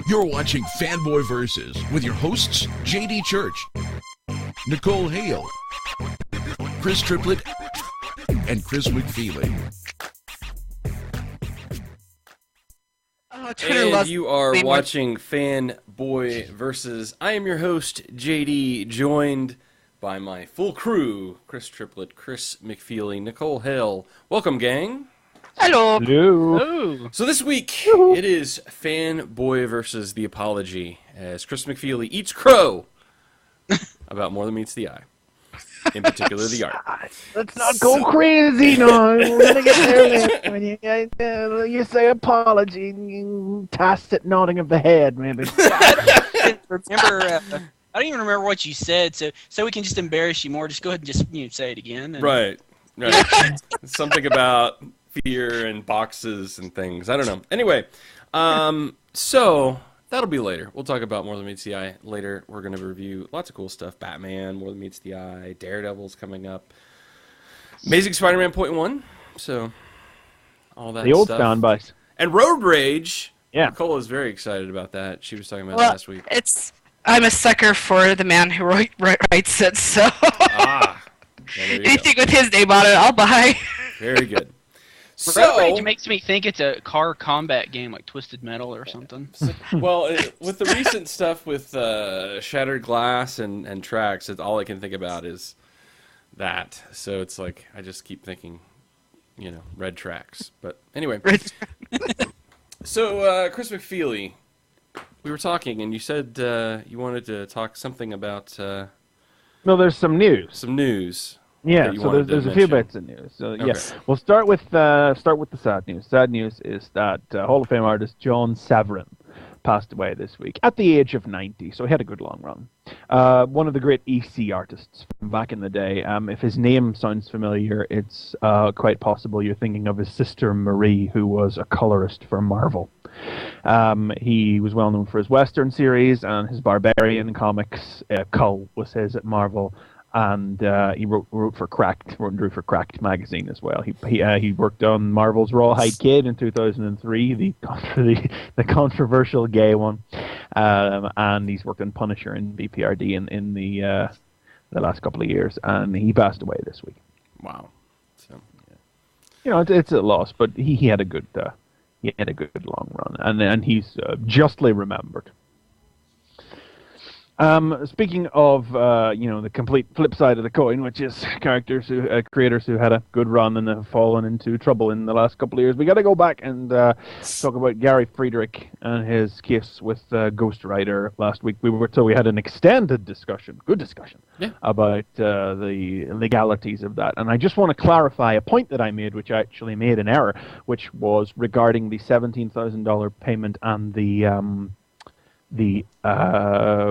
You're watching Fanboy Versus with your hosts, JD Church, Nicole Hale, Chris Triplett, and Chris McFeely. And you are watching Fanboy Versus. I am your host, JD, joined by my full crew, Chris Triplett, Chris McFeely, Nicole Hale. Welcome, gang. Hello. Hello. So this week, it is Fanboy Versus The Apology, as Chris McFeely eats crow about More Than Meets the Eye. In particular, the art. Let's not go crazy, no. We're gonna get there when you say apology and you tacit nodding of the head, maybe. I don't even remember what you said, so we can just embarrass you more. Just go ahead and just say it again. And... Right. Something about fear and boxes and things. I don't know. Anyway, so that'll be later. We'll talk about More Than Meets the Eye later. We're going to review lots of cool stuff. Batman, More Than Meets the Eye, Daredevil's coming up. Amazing Spider-Man .1. So, all that stuff. The old sound bites. And Road Rage. Yeah. Nicole is very excited about that. She was talking about it last week. I'm a sucker for the man who writes it, so... Anything with his name on it, I'll buy. Very good. Road Rage makes me think it's a car combat game like Twisted Metal or something. Well, with the recent stuff with Shattered Glass and tracks, all I can think about is that. So it's like I just keep thinking, red tracks. But anyway. So, Chris McFeely, we were talking, and you said you wanted to talk something about... No, there's some news. Some news. Yeah, so there's a few bits of news. So okay. Yeah, we'll start with the sad news. Sad news is that Hall of Fame artist John Severin passed away this week at the age of 90. So he had a good long run. One of the great EC artists from back in the day. If his name sounds familiar, it's quite possible you're thinking of his sister Marie, who was a colorist for Marvel. He was well known for his Western series and his Barbarian comics. Cull was his at Marvel. And he wrote and drew for Cracked magazine as well. He worked on Marvel's Rawhide Kid in 2003, the controversial gay one, and he's worked on Punisher and BPRD in the last couple of years. And he passed away this week. Wow. So it's a loss, but he had a good long run, and he's justly remembered. Speaking of, the complete flip side of the coin, which is creators who had a good run and have fallen into trouble in the last couple of years, we got to go back and talk about Gary Friedrich and his case with Ghost Rider last week. We had an extended discussion, good discussion, about the legalities of that. And I just want to clarify a point that I made, which I actually made an error, which was regarding the $17,000 payment and the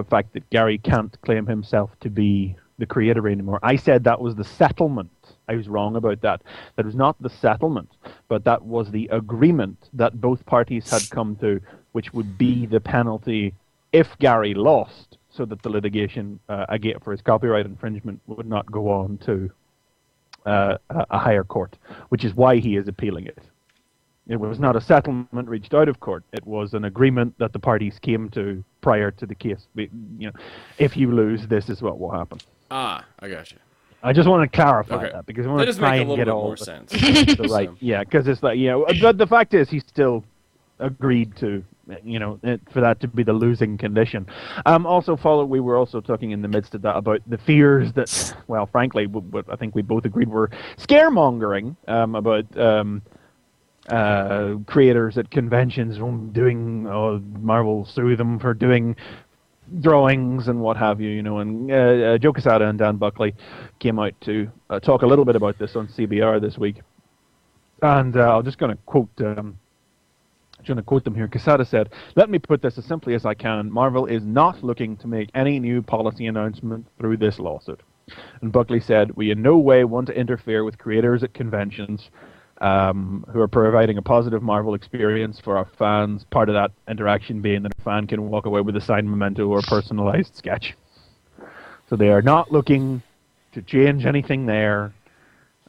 fact that Gary can't claim himself to be the creator anymore. I said that was the settlement. I was wrong about that. That was not the settlement, but that was the agreement that both parties had come to, which would be the penalty if Gary lost, so that the litigation for his copyright infringement would not go on to a higher court, which is why he is appealing it. It was not a settlement reached out of court. It was an agreement that the parties came to prior to the case. If you lose, this is what will happen. I got you. I just want to clarify that because I want to try and get all more sense. Right. Yeah, because it's like but the fact is he still agreed to for that to be the losing condition. We were also talking in the midst of that about the fears that, well, frankly, what I think we both agreed were scaremongering about. Creators at conventions doing Marvel sue them for doing drawings and what have you, and Joe Quesada and Dan Buckley came out to talk a little bit about this on CBR this week, and I'm just going to quote them here. Quesada said, "Let me put this as simply as I can. Marvel is not looking to make any new policy announcement through this lawsuit." And Buckley said, "We in no way want to interfere with creators at conventions who are providing a positive Marvel experience for our fans, part of that interaction being that a fan can walk away with a signed memento or personalized sketch." So they are not looking to change anything there.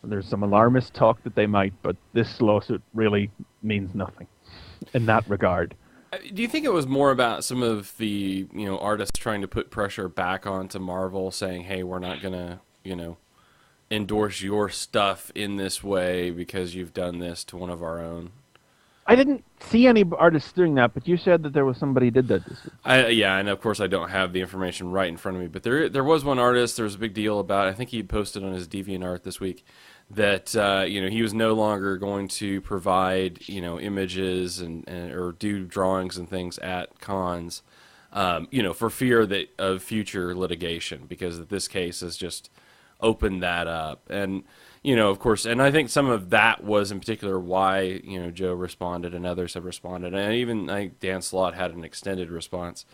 There's some alarmist talk that they might, but this lawsuit really means nothing in that regard. Do you think it was more about some of the artists trying to put pressure back onto Marvel, saying, "Hey, we're not gonna endorse your stuff in this way because you've done this to one of our own"? I didn't see any artists doing that, but you said that there was somebody who did that this week. Yeah, and of course I don't have the information right in front of me, but there was one artist. There was a big deal about. I think he posted on his DeviantArt this week that he was no longer going to provide images and or do drawings and things at cons, for fear of future litigation, because this case has just opened that up. And of course, and I think some of that was in particular why Joe responded and others have responded, and even Dan Slott had an extended response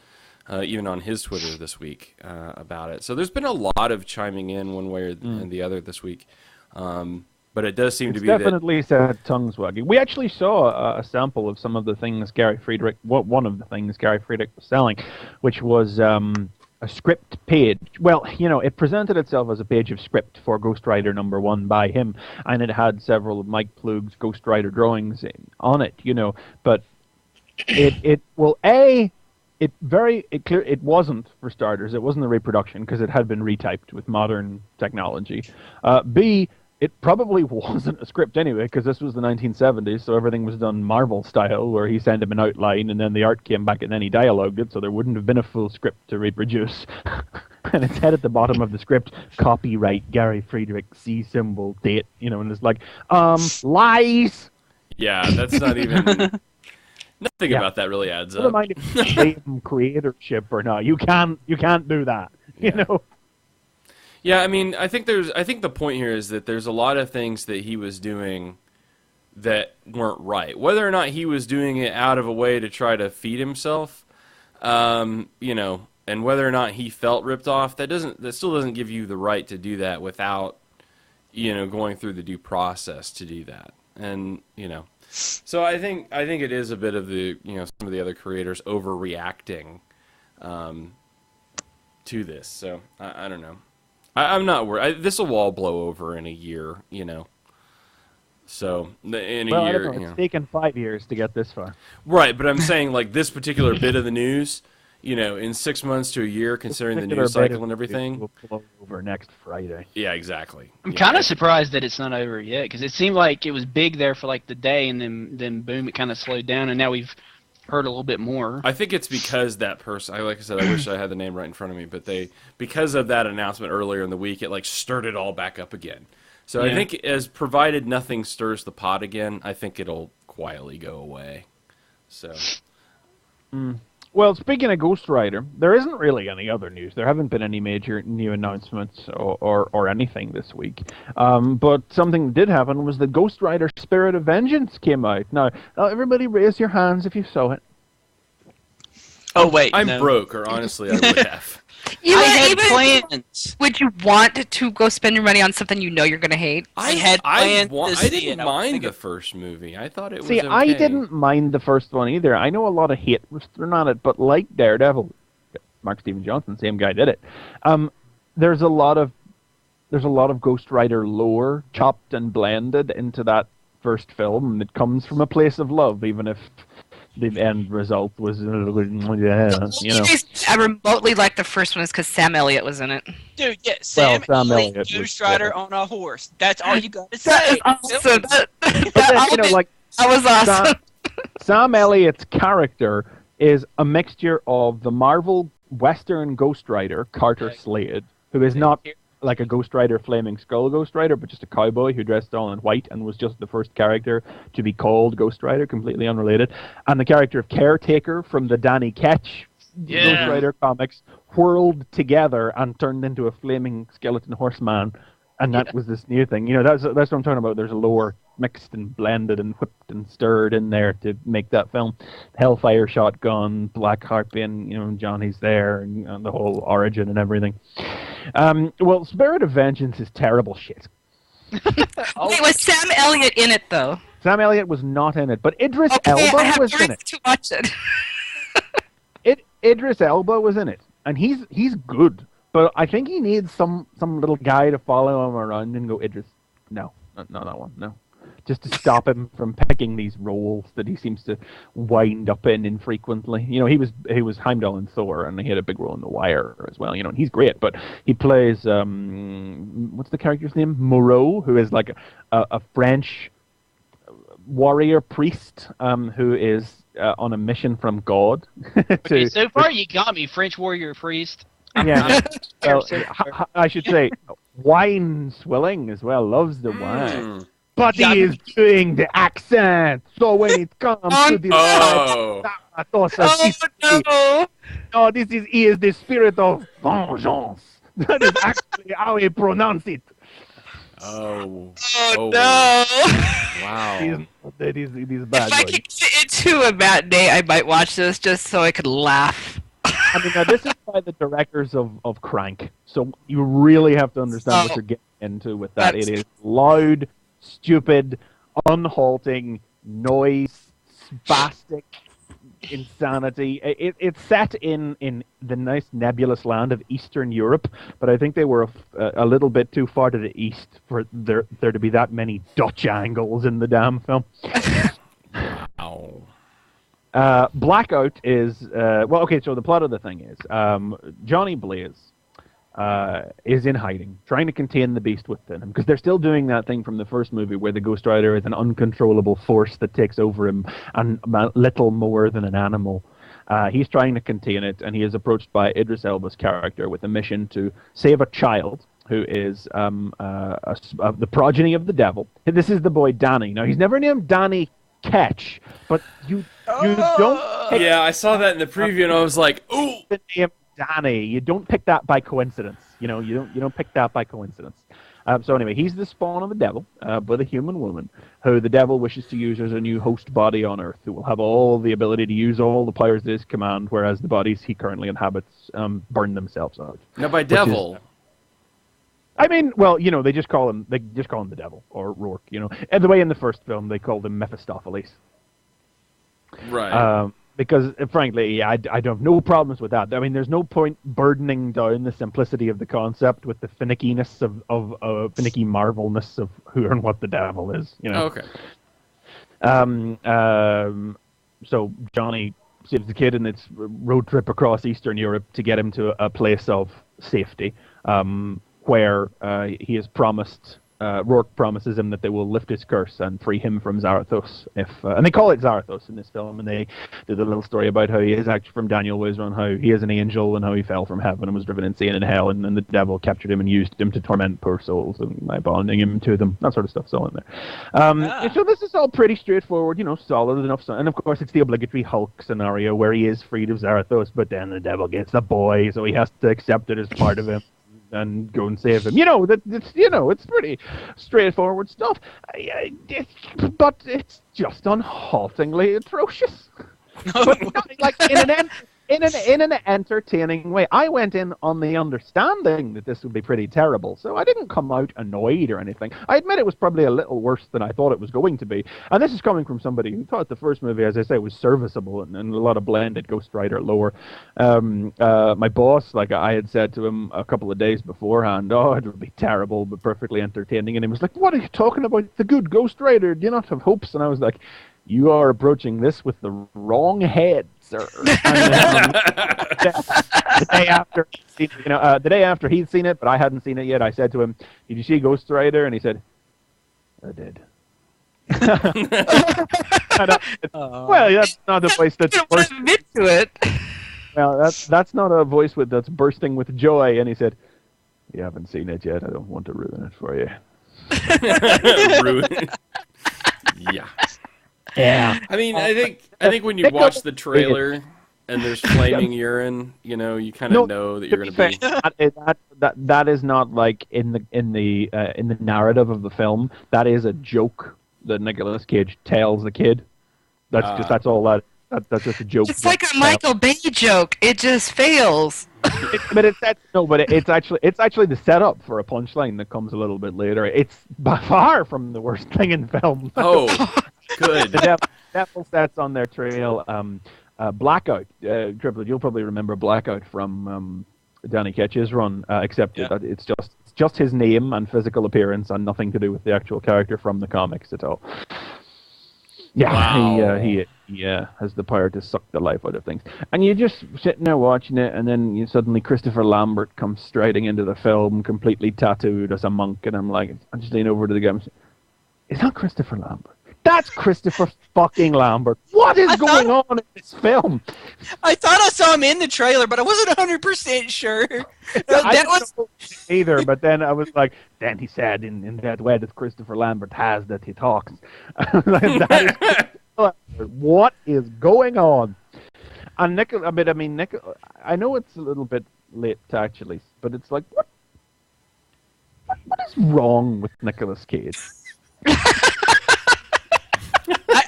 even on his Twitter this week about it. So there's been a lot of chiming in one way or the other this week. But it does seem to be definitely sad tongues wagging. We actually saw a sample of some of the things Gary Friedrich, one of the things Gary Friedrich was selling, which was a script page. Well, it presented itself as a page of script for Ghost Rider #1 by him, and it had several of Mike Plug's Ghost Rider drawings on it. But it wasn't, for starters, it wasn't a reproduction because it had been retyped with modern technology. B, it probably wasn't a script anyway, because this was the 1970s, so everything was done Marvel style, where he sent him an outline and then the art came back and then he dialogued it, so there wouldn't have been a full script to reproduce. And it said at the bottom of the script, copyright Gary Friedrich, C symbol, date, and it's like, lies! Yeah, that's not even... Nothing about that really adds up. Never mind if you claim creatorship or not. You can't do that, Yeah, I mean, I think the point here is that there's a lot of things that he was doing that weren't right. Whether or not he was doing it out of a way to try to feed himself, and whether or not he felt ripped off, that still doesn't give you the right to do that without, going through the due process to do that. And, so I think it is a bit of the, some of the other creators overreacting to this. So I don't know. I'm not worried. This will all blow over in a year, So in a year, I don't know. It's taken 5 years to get this far. Right, but I'm saying like this particular bit of the news, in 6 months to a year, considering the news cycle and everything, will blow over next Friday. Yeah, exactly. I'm kind of surprised that it's not over yet, because it seemed like it was big there for like the day, and then boom, it kind of slowed down, and now we've heard a little bit more. I think it's because that person, like I said, I wish I had the name right in front of me, but because of that announcement earlier in the week, it like stirred it all back up again. So yeah. I think provided nothing stirs the pot again, I think it'll quietly go away. So. Well, speaking of Ghost Rider, there isn't really any other news. There haven't been any major new announcements or anything this week. But something that did happen was the Ghost Rider Spirit of Vengeance came out. Now everybody raise your hands if you saw it. Oh, wait. I'm broke, or honestly, I would have. I had plans. Would you want to go spend your money on something you're going to hate? I had plans I didn't mind the first movie. I thought it was okay. I didn't mind the first one either. I know a lot of hate was thrown at it, but like Daredevil, Mark Steven Johnson, same guy did it. There's a lot of Ghost Rider lore chopped and blended into that first film, and it comes from a place of love, even if the end result was, I remotely like the first one is because Sam Elliott was in it. Dude, yeah, Sam Elliott, Ghost Rider on a horse. That's all you got to say. That is awesome. That was awesome. Sam Elliott's character is a mixture of the Marvel Western Ghost Rider, Carter Slade, who is not like a Ghost Rider Flaming Skull Ghost Rider, but just a cowboy who dressed all in white and was just the first character to be called Ghost Rider, completely unrelated. And the character of Caretaker from the Danny Ketch Ghost Rider comics whirled together and turned into a flaming skeleton horseman. And that was this new thing. That's what I'm talking about. There's a lore mixed and blended and whipped and stirred in there to make that film. Hellfire shotgun, Black Harpian, Johnny's there, and the whole origin and everything. Well, Spirit of Vengeance is terrible shit. Wait, was Sam Elliott in it, though? Sam Elliott was not in it, but Idris Elba was in it. To watch it. Idris Elba was in it, and he's good, but I think he needs some little guy to follow him around and go, Idris, no, not that one, no. just to stop him from picking these roles that he seems to wind up in infrequently. You know, he was Heimdall in Thor, and he had a big role in The Wire as well. You know, and he's great, but he plays what's the character's name? Moreau, who is like a French warrior priest who is on a mission from God. Okay, so far you got me, French warrior priest. Yeah, well, I should say wine swilling as well. Loves the wine. But he is doing the accent, so when it comes to this, no! No, he is the spirit of vengeance. That is actually how he pronounces it. Oh no! Wow. He's bad. If I could fit into a matinee, I might watch this just so I could laugh. I mean, now this is by the directors of Crank, so you really have to understand what you're getting into with that. It is loud, stupid, unhalting noise, spastic insanity. It's set in the nice nebulous land of Eastern Europe, but I think they were a little bit too far to the east for there to be that many Dutch angles in the damn film. Ow. Blackout is well, okay. So the plot of the thing is Johnny Blaze is in hiding, trying to contain the beast within him, because they're still doing that thing from the first movie where the Ghost Rider is an uncontrollable force that takes over him and little more than an animal. He's trying to contain it, and he is approached by Idris Elba's character with a mission to save a child who is the progeny of the devil. This is the boy Danny. Now, he's never named Danny Ketch, but you don't. Yeah, I saw that in the preview, and I was like, "Ooh!" The name Danny. You don't pick that by coincidence. You know, you don't pick that by coincidence. So anyway, he's the spawn of the devil, with a human woman, who the devil wishes to use as a new host body on Earth, who will have all the ability to use all the powers at his command, whereas the bodies he currently inhabits burn themselves out. Now, by devil. I mean, well, you know, they just call him the devil, or Rourke, you know. And the way in the first film they called him Mephistopheles. Right. Because, frankly, I don't have no problems with that. I mean, there's no point burdening down the simplicity of the concept with the finickiness of finicky marvelness of who and what the devil is, you know. Okay. So Johnny saves the kid, and it's a road trip across Eastern Europe to get him to a place of safety, where he is promised. Rourke promises him that they will lift his curse and free him from Zarathos. And they call it Zarathos in this film, and they do the little story about how he is actually from Daniel Wise on how he is an angel and how he fell from heaven and was driven insane in hell, and the devil captured him and used him to torment poor souls and by bonding him to them. That sort of stuff's all in there. So this is all pretty straightforward, you know, solid enough. And of course, it's the obligatory Hulk scenario where he is freed of Zarathos, but then the devil gets a boy, so he has to accept it as part of him and go and save him. You know, it's pretty straightforward stuff. But it's just unhaltingly atrocious. But not, like in an entertaining way. I went in on the understanding that this would be pretty terrible, so I didn't come out annoyed or anything. I admit it was probably a little worse than I thought it was going to be, and this is coming from somebody who thought the first movie, as I say, was serviceable and a lot of blended Ghost Rider lore. My boss, like I had said to him a couple of days beforehand, oh, it would be terrible but perfectly entertaining, and he was like, what are you talking about? The good Ghost Rider, do you not have hopes? And I was like, you are approaching this with the wrong head, sir. The day after he'd seen it, but I hadn't seen it yet, I said to him, did you see Ghost Rider? And he said, I did. Well, that's not a voice that's bursting to it. Well, that's not a voice that's bursting with joy. And he said, you haven't seen it yet. I don't want to ruin it for you. Ruin it. Yeah. Yeah. I mean, I think when you watch the trailer and there's flaming urine, you know, you kind of know that you're going to be. That is not like in the narrative of the film. That is a joke that Nicolas Cage tells the kid. That's all that. That's just a joke. It's like a Michael Bay joke. It just fails. It's actually the setup for a punchline that comes a little bit later. It's by far from the worst thing in film. Oh. Good. The devil sets on their trail. Blackout, Triplet. You'll probably remember Blackout from Danny Ketch's run, except that it's just his name and physical appearance, and nothing to do with the actual character from the comics at all. Yeah, Wow. he has the power to suck the life out of things. And you're just sitting there watching it, and then suddenly Christopher Lambert comes striding into the film, completely tattooed as a monk, and I'm just leaning over to the guy and say, "Is that Christopher Lambert? That's Christopher fucking Lambert. What is going on in this film?" I thought I saw him in the trailer, but I wasn't 100% sure. That was either, but then I was like, then he said in that way that Christopher Lambert has that he talks. That is, what is going on? And I know it's a little bit late actually, but it's like, what is wrong with Nicolas Cage?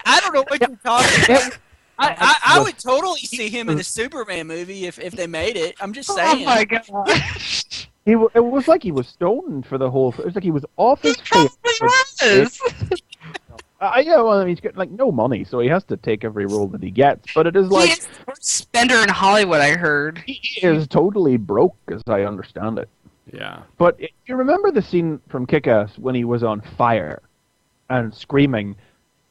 I don't know what you're talking about. I would totally see him in a Superman movie if they made it. I'm just saying. Oh my god. It was like he was stoned for the whole. It was like he was off his face. Was. He's got like no money, so he has to take every role that he gets. But it is like He's the worst spender in Hollywood, I heard. he is totally broke, as I understand it. Yeah. But you remember the scene from Kick-Ass when he was on fire and screaming,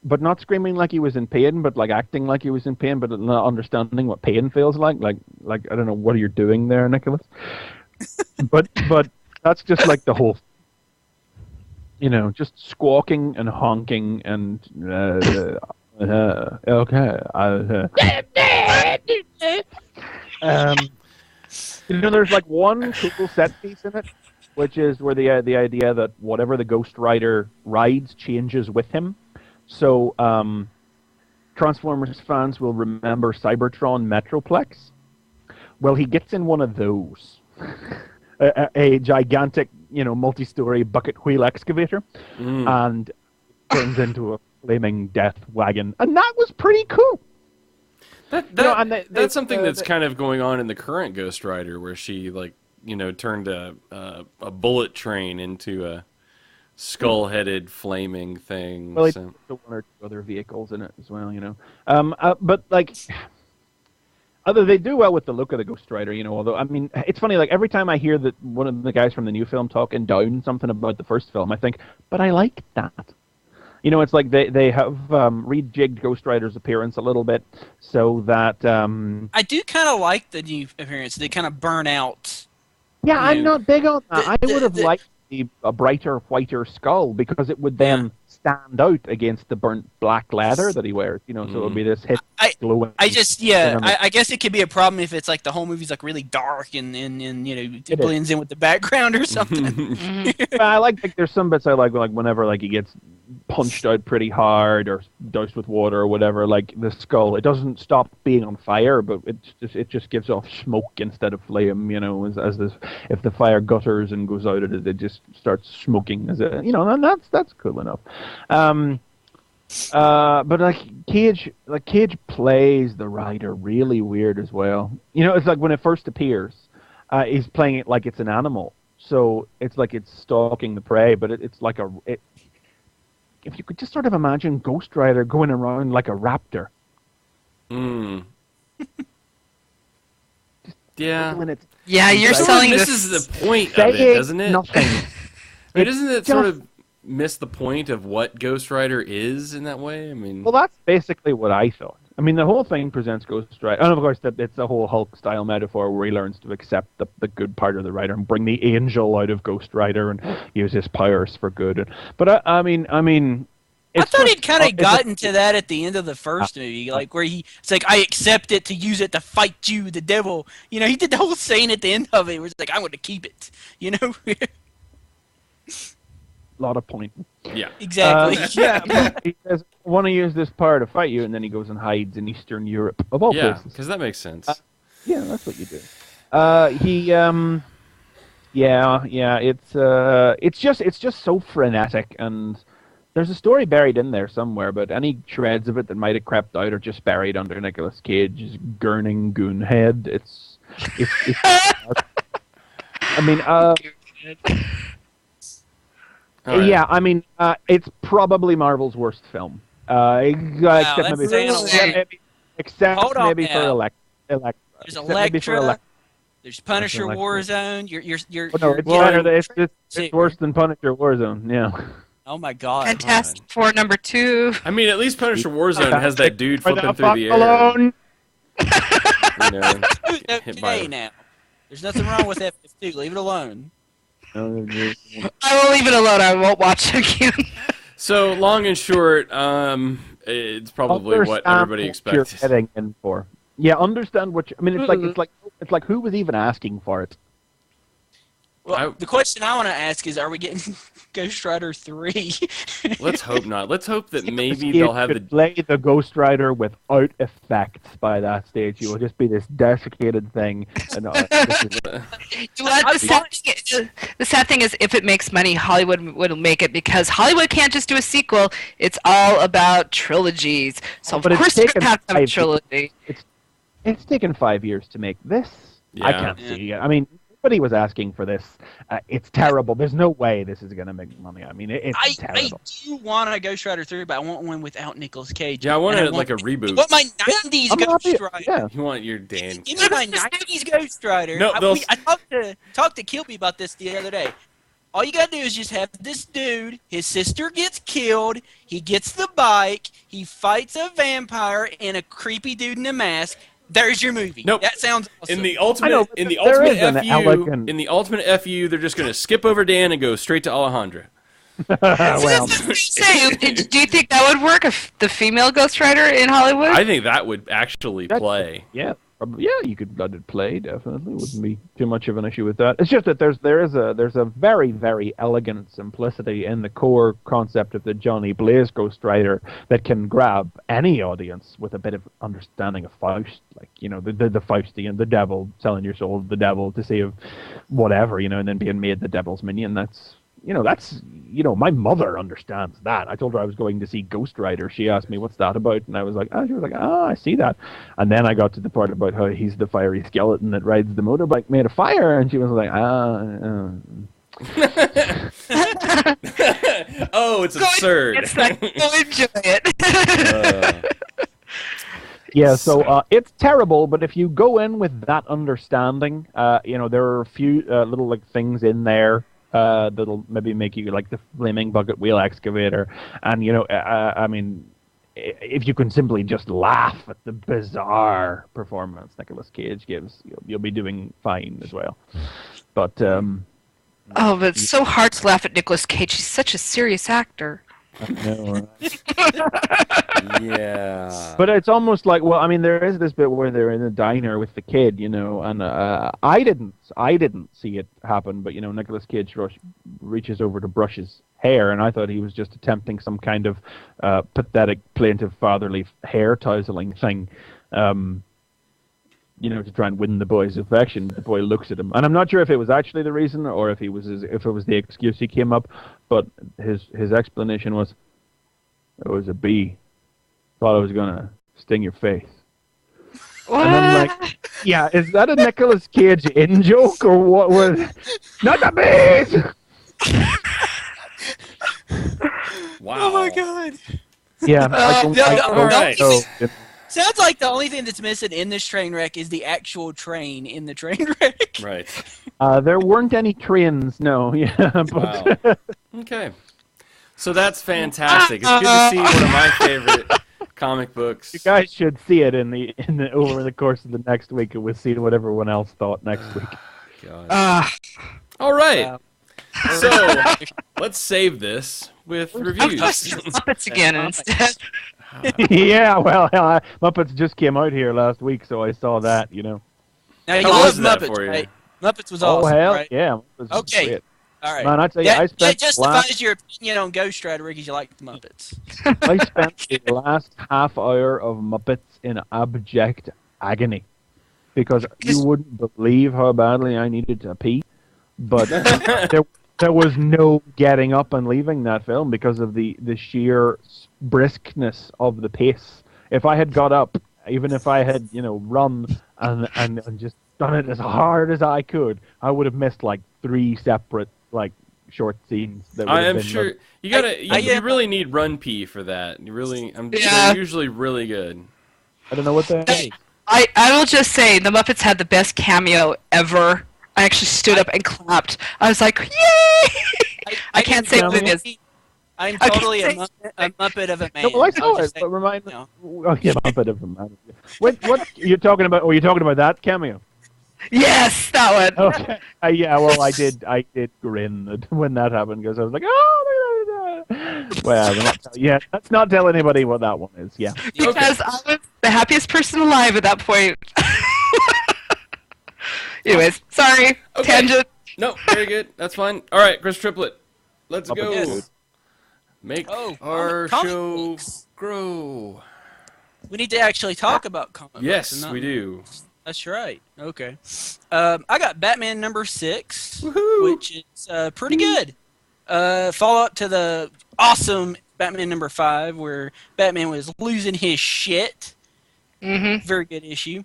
but not screaming like he was in pain, but like acting like he was in pain, but not understanding what pain feels like. Like I don't know what you're doing there, Nicholas. but that's just like the whole, just squawking and honking and okay. There's like one cool set piece in it, which is where the idea that whatever the Ghost Rider rides changes with him. So, Transformers fans will remember Cybertron Metroplex. Well, he gets in one of those, a gigantic, multi-story bucket wheel excavator, and turns into a flaming death wagon, and that was pretty cool. That's something that's kind of going on in the current Ghost Rider, where she turned a bullet train into a skull-headed flaming thing. Well, it's one or two other vehicles in it as well, but they do well with the look of the Ghost Rider, although, it's funny, like, every time I hear that one of the guys from the new film talking down something about the first film, I think, but I like that. It's like they have rejigged Ghost Rider's appearance a little bit so that... I do kind of like the new appearance. They kind of burn out. Yeah, I'm not big on that. I would have liked a brighter, whiter skull, because it would then stand out against the burnt black leather that he wears. So it would be this hit glowing. I guess it could be a problem if it's like the whole movie's like really dark and it blends in with the background or something. I like there's some bits I like whenever like he gets punched out pretty hard or doused with water or whatever, like the skull, it doesn't stop being on fire, but it just gives off smoke instead of flame, as this, if the fire gutters and goes out, it just starts smoking and that's cool enough. But Cage plays the Rider really weird as well. It's like when it first appears, he's playing it like it's an animal, so it's like it's stalking the prey, but it's like if you could just sort of imagine Ghost Rider going around like a raptor. Yeah. Yeah, you're selling this. This is the point of it, doesn't it? Nothing. Doesn't it sort of miss the point of what Ghost Rider is in that way? Well, that's basically what I thought. The whole thing presents Ghost Rider, and of course it's a whole Hulk-style metaphor where he learns to accept the good part of the Rider and bring the angel out of Ghost Rider and use his powers for good. But I thought he'd kind of gotten to that at the end of the first movie, like where it's like, I accept it to use it to fight you, the devil. He did the whole scene at the end of it where it's like, I want to keep it. lot of pointing. Yeah. Exactly. He says, I want to use this power to fight you, and then he goes and hides in Eastern Europe, of all places. Yeah, because that makes sense. Yeah, that's what you do. It's just so frenetic, and there's a story buried in there somewhere, but any shreds of it that might have crept out are just buried under Nicolas Cage's gurning goon head. It's it's probably Marvel's worst film. Except maybe for Elektra. There's Elektra. There's Punisher Warzone. You're. Oh, no, it's better. It's worse than Punisher Warzone. Yeah. Oh my God. Fantastic Four #2. I mean, at least Punisher Warzone has that dude flipping through the air. Alone. Hit by Okay, now. There's nothing wrong with FF2. Leave it alone. I will leave it alone. I won't watch it again. So, long and short, it's probably what everybody expected. What you're heading in for. Yeah, understand what you... I mean, it's like who was even asking for it? Well, the question I want to ask is, are we getting Ghost Rider 3? Let's hope not. Let's hope that maybe they'll have the... play the Ghost Rider without effects by that stage. You will just be this desiccated thing. And, the sad thing is, if it makes money, Hollywood will make it, because Hollywood can't just do a sequel. It's all about trilogies. So, of course, they're going to have a trilogy. It's taken 5 years to make this. Yeah. I can't see it. I mean... Nobody was asking for this. It's terrible. There's no way this is going to make money. I mean, it's terrible. I do want a Ghost Rider 3, but I want one without Nicolas Cage. Yeah, I want it like a reboot. I want my 90s Ghost Rider. Yeah. You want your Dan. Give me my 90s Ghost Rider. No, I talked to Kilby about this the other day. All you got to do is just have this dude, his sister gets killed, he gets the bike, he fights a vampire and a creepy dude in a mask. There's your movie. Nope. That sounds awesome. In the ultimate FU, they're just going to skip over Dan and go straight to Alejandra. Well, do you think that would work if the female Ghost Rider in Hollywood? I think that would actually play. Yeah, probably. Yeah, you could let it play. Definitely wouldn't be too much of an issue with that. It's just that there's a very, very elegant simplicity in the core concept of the Johnny Blaze Ghost Rider that can grab any audience with a bit of understanding of Faust, like the Faustian, the devil, selling your soul to the devil to save whatever, and then being made the devil's minion. That's my mother understands that. I told her I was going to see Ghost Rider. She asked me, what's that about? And I was like, she was like, I see that. And then I got to the part about how he's the fiery skeleton that rides the motorbike made of fire. And she was like, Oh, it's absurd. Go enjoy it. Yeah, so it's terrible, but if you go in with that understanding, there are a few little things in there that'll maybe make you like the flaming bucket wheel excavator, and I mean, if you can simply just laugh at the bizarre performance Nicolas Cage gives, you'll be doing fine as well. But but it's so hard to laugh at Nicolas Cage. He's such a serious actor. I know, yeah. But it's almost like, well, I mean, there is this bit where they're in a diner with the kid, and I didn't see it happen, but Nicolas Cage reaches over to brush his hair, and I thought he was just attempting some kind of pathetic, plaintive, fatherly hair tousling thing, to try and win the boy's affection. The boy looks at him, and I'm not sure if it was actually the reason or if it was the excuse he came up. But his explanation was, "It was a bee. Thought I was gonna sting your face." What? And I'm like, "Yeah, is that a Nicolas Cage in joke or what was? Not the bees." Wow. Oh my God. Yeah. All right. Sounds like the only thing that's missing in this train wreck is the actual train in the train wreck. Right. There weren't any trains, no. Yeah. But Wow. Okay. So that's fantastic. It's good to see one of my favorite comic books. You guys should see it in the over the course of the next week, and we'll see what everyone else thought next week. God. All right. So let's save this with reviews. Muppets again instead. Yeah, well, Muppets just came out here last week, so I saw that. Now you How love was that Muppets, for you? right? Muppets was awesome, hell, right? yeah. Muppets was Okay. great. All right. Man, I tell you, That justifies your opinion on Ghost Rider because you like the Muppets. I spent the last half hour of Muppets in abject agony because you wouldn't believe how badly I needed to pee, but there was no getting up and leaving that film because of the sheer briskness of the pace. If I had got up, even if I had run and just done it as hard as I could, I would have missed like 3 separate short scenes. That I am sure you gotta. You really need Run P for that. You really, they're usually really good. I don't know what that is. I will just say the Muppets had the best cameo ever. I actually stood up and clapped. I was like, yay! I can't say what it is. I'm totally a Muppet of a man. No, well, I saw it, but remind me. Oh, yeah, Muppet of a man. What you're talking about? Oh, you're talking about that cameo? Yes, that one. Okay. Yeah, well, I did grin when that happened because I was like, oh, look at that. Well, let's not tell anybody what that one is. Yeah. Because I was the happiest person alive at that point. Anyways, sorry, tangent. No, very good. That's fine. All right, Chris Triplet, let's go. Yes. Make our show grow. We need to actually talk about comic books. Yes, we do. That's right. Okay. I got Batman #6, which is pretty good. Follow-up to the awesome Batman #5, where Batman was losing his shit. Mm-hmm. Very good issue.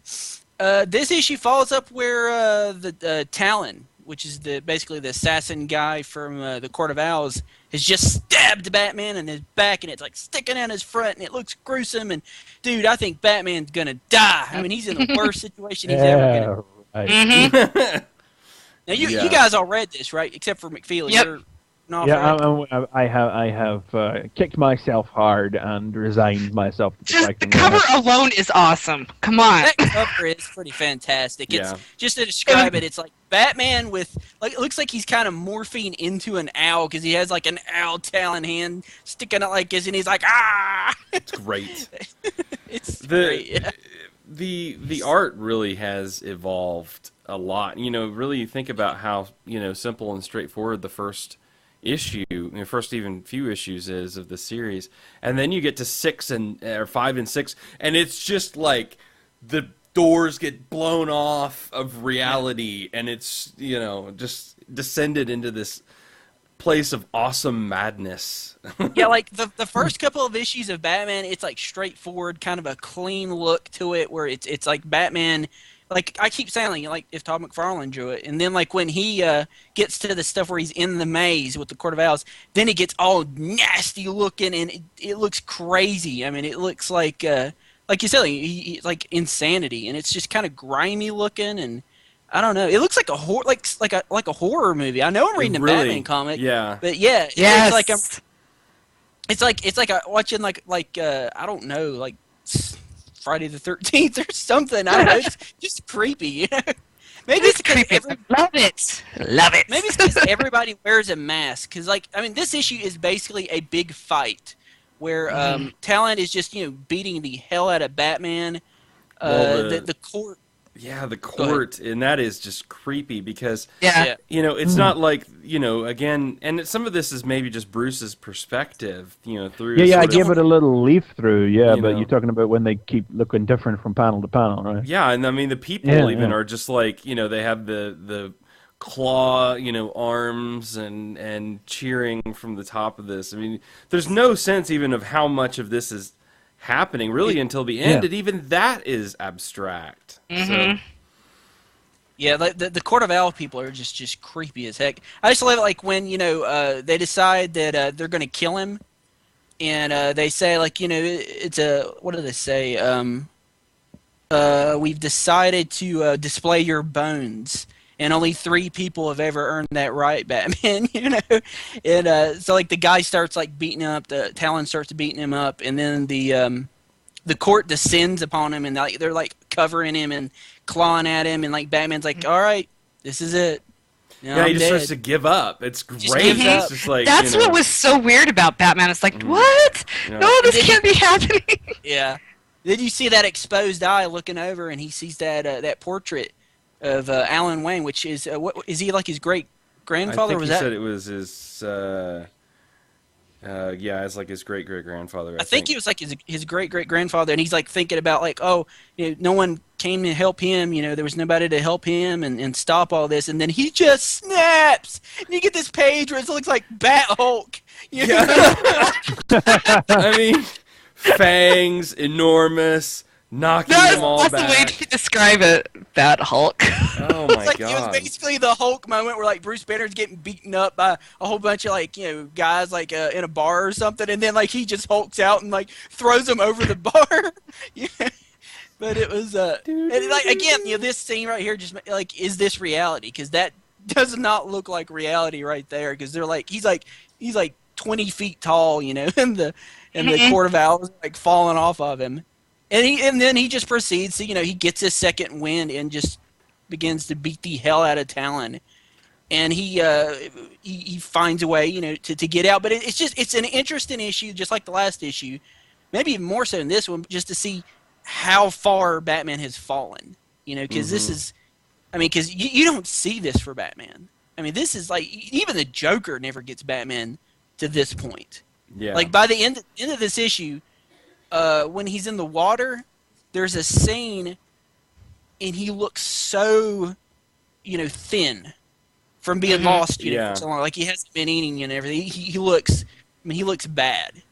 This issue follows up where the Talon, which is basically the assassin guy from the Court of Owls, has just stabbed Batman in his back, and it's like sticking out his front, and it looks gruesome. And dude, I think Batman's gonna die. I mean, he's in the worst situation he's ever gonna. Right. Mm-hmm. Now you guys all read this, right? Except for McFeely. Yep. You're not Yeah, I have kicked myself hard and resigned myself to Just the protecting cover them. alone is awesome. Come on. That cover is pretty fantastic. It's just to describe it. It's like Batman with it looks like he's kind of morphing into an owl because he has like an owl talon hand sticking out like this, and he's like It's great. It's great. Yeah. The art really has evolved a lot. Really think about how simple and straightforward the first issue, first even few issues is of the series, and then you get to 6 or 5 and 6, and it's just like the doors get blown off of reality, and it's just descended into this place of awesome madness. Yeah, like the first couple of issues of Batman, it's like straightforward, kind of a clean look to it, where it's like Batman. Like I keep saying, like if Todd McFarlane drew it, and then like when he gets to the stuff where he's in the maze with the Court of Owls, then it gets all nasty looking, and it looks crazy. I mean, it looks like you said, like insanity, and it's just kind of grimy looking, and I don't know. It looks like a like a horror movie. I know I'm reading a Batman comic, but yeah, Yes. it's like watching like I don't know, like Friday the 13th or something. I don't know. It's just creepy. Maybe it's because creepy. Love it. Love it. Maybe it's because everybody wears a mask. Because this issue is basically a big fight where Talon is just beating the hell out of Batman. The court. Yeah, the court, and that is just creepy because Yeah. it's not like again, and some of this is maybe just Bruce's perspective, through. I give it a little leaf through, but know. you're talking about when they keep looking different from panel to panel, right? Yeah, and I mean the people are just like they have the claw arms and cheering from the top of this. I mean, there's no sense even of how much of this is happening really until the end, and even that is abstract. Mm-hmm. So. Yeah, the Court of Owl people are just creepy as heck. I just love it, like when they decide that they're going to kill him, and they say like it's a what do they say? We've decided to display your bones, and only 3 people have ever earned that right, Batman. And so like the guy starts like beating him up, the Talon starts beating him up, and then the court descends upon him, and they're like covering him and clawing at him, and like Batman's like, all right, this is it. He just starts to give up. It's great. It's just like, that's what was so weird about Batman. It's like, what? No, this can't be happening. Yeah. Then you see that exposed eye looking over, and he sees that portrait of Alan Wayne, which is what is he like his great grandfather? I think he said it was his. It's like his great grandfather. I think he was like his great grandfather, and he's like thinking about like, no one came to help him. There was nobody to help him and stop all this, and then he just snaps, and you get this page where it looks like Bat Hulk. Yeah. I mean, fangs, enormous. Knocking them all that's back. the way to describe it. Bat Hulk. Oh my It god! was basically the Hulk moment where like Bruce Banner's getting beaten up by a whole bunch of like guys like in a bar or something, and then like he just hulks out and like throws them over the bar. Yeah. But it was and like again, this scene right here just like, is this reality? Because that does not look like reality right there. Because they're like he's like 20 feet tall, in the Court of Owls, like falling off of him, and then he just proceeds to he gets his second wind and just begins to beat the hell out of Talon, and he finds a way to get out. But it's an interesting issue, just like the last issue, maybe even more so than this one, just to see how far Batman has fallen, because this is, because you don't see this for Batman. This is like, even the Joker never gets Batman to this point. Yeah. Like, by the end of this issue, when he's in the water, there's a scene, and he looks so, thin from being lost, for so long. Like, he hasn't been eating and everything. He looks bad.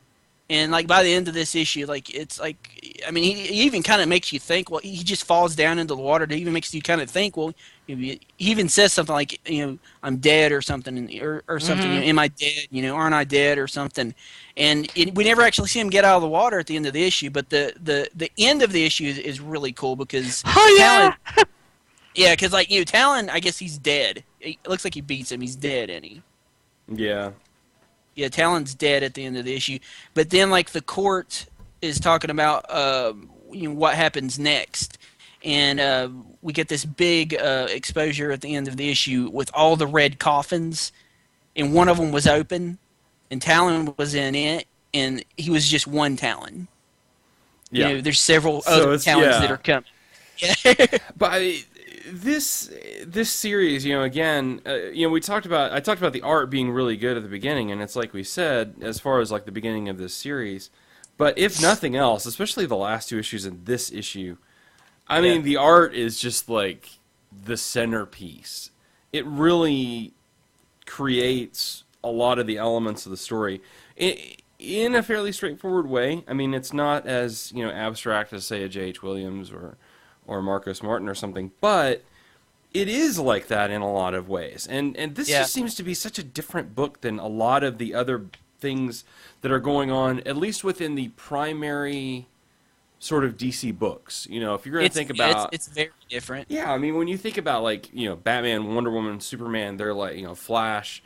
And like by the end of this issue, like it's like, he even kind of makes you think. Well, he just falls down into the water. It even makes you kind of think. Well, he even says something like, I'm dead or something, or something. Am I dead? Aren't I dead or something? And we never actually see him get out of the water at the end of the issue. But the end of the issue is really cool because Talon, because like Talon, I guess he's dead. It looks like he beats him. He's dead, isn't he? Yeah. Yeah, Talon's dead at the end of the issue. But then, like, the court is talking about what happens next. And we get this big exposure at the end of the issue with all the red coffins. And one of them was open. And Talon was in it. And he was just one Talon. Yeah. There's several other Talons that are coming. Yeah. But this series, again, I talked about the art being really good at the beginning, and it's like we said, as far as like the beginning of this series. But if nothing else, especially the last two issues and this issue, the art is just like the centerpiece. It really creates a lot of the elements of the story in a fairly straightforward way. It's not as abstract as, say, a J.H. Williams or Marcos Martin or something, but it is like that in a lot of ways. And this just seems to be such a different book than a lot of the other things that are going on, at least within the primary sort of DC books. If you're going to think about... It's very different. Yeah, when you think about, like, Batman, Wonder Woman, Superman, they're like, Flash,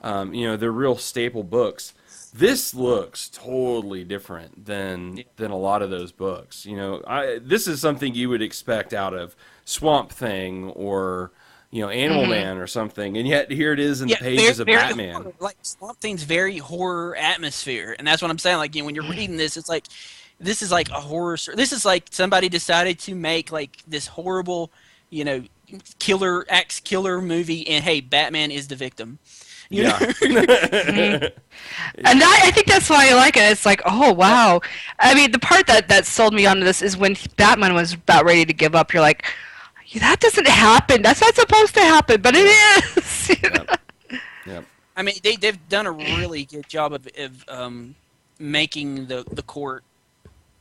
they're real staple books. This looks totally different than a lot of those books. This is something you would expect out of Swamp Thing or Animal Man or something, and yet here it is in the pages of Batman. Horror. Like Swamp Thing's very horror atmosphere, and that's what I'm saying. Like when you're reading this, it's like this is like a horror. This is like somebody decided to make like this horrible, axe killer movie, and hey, Batman is the victim. Yeah. And I think that's why I like it. It's like, oh, wow. The part that sold me onto this is when Batman was about ready to give up. You're like, that doesn't happen. That's not supposed to happen, but it is. Yep. They've done a really good job of making the court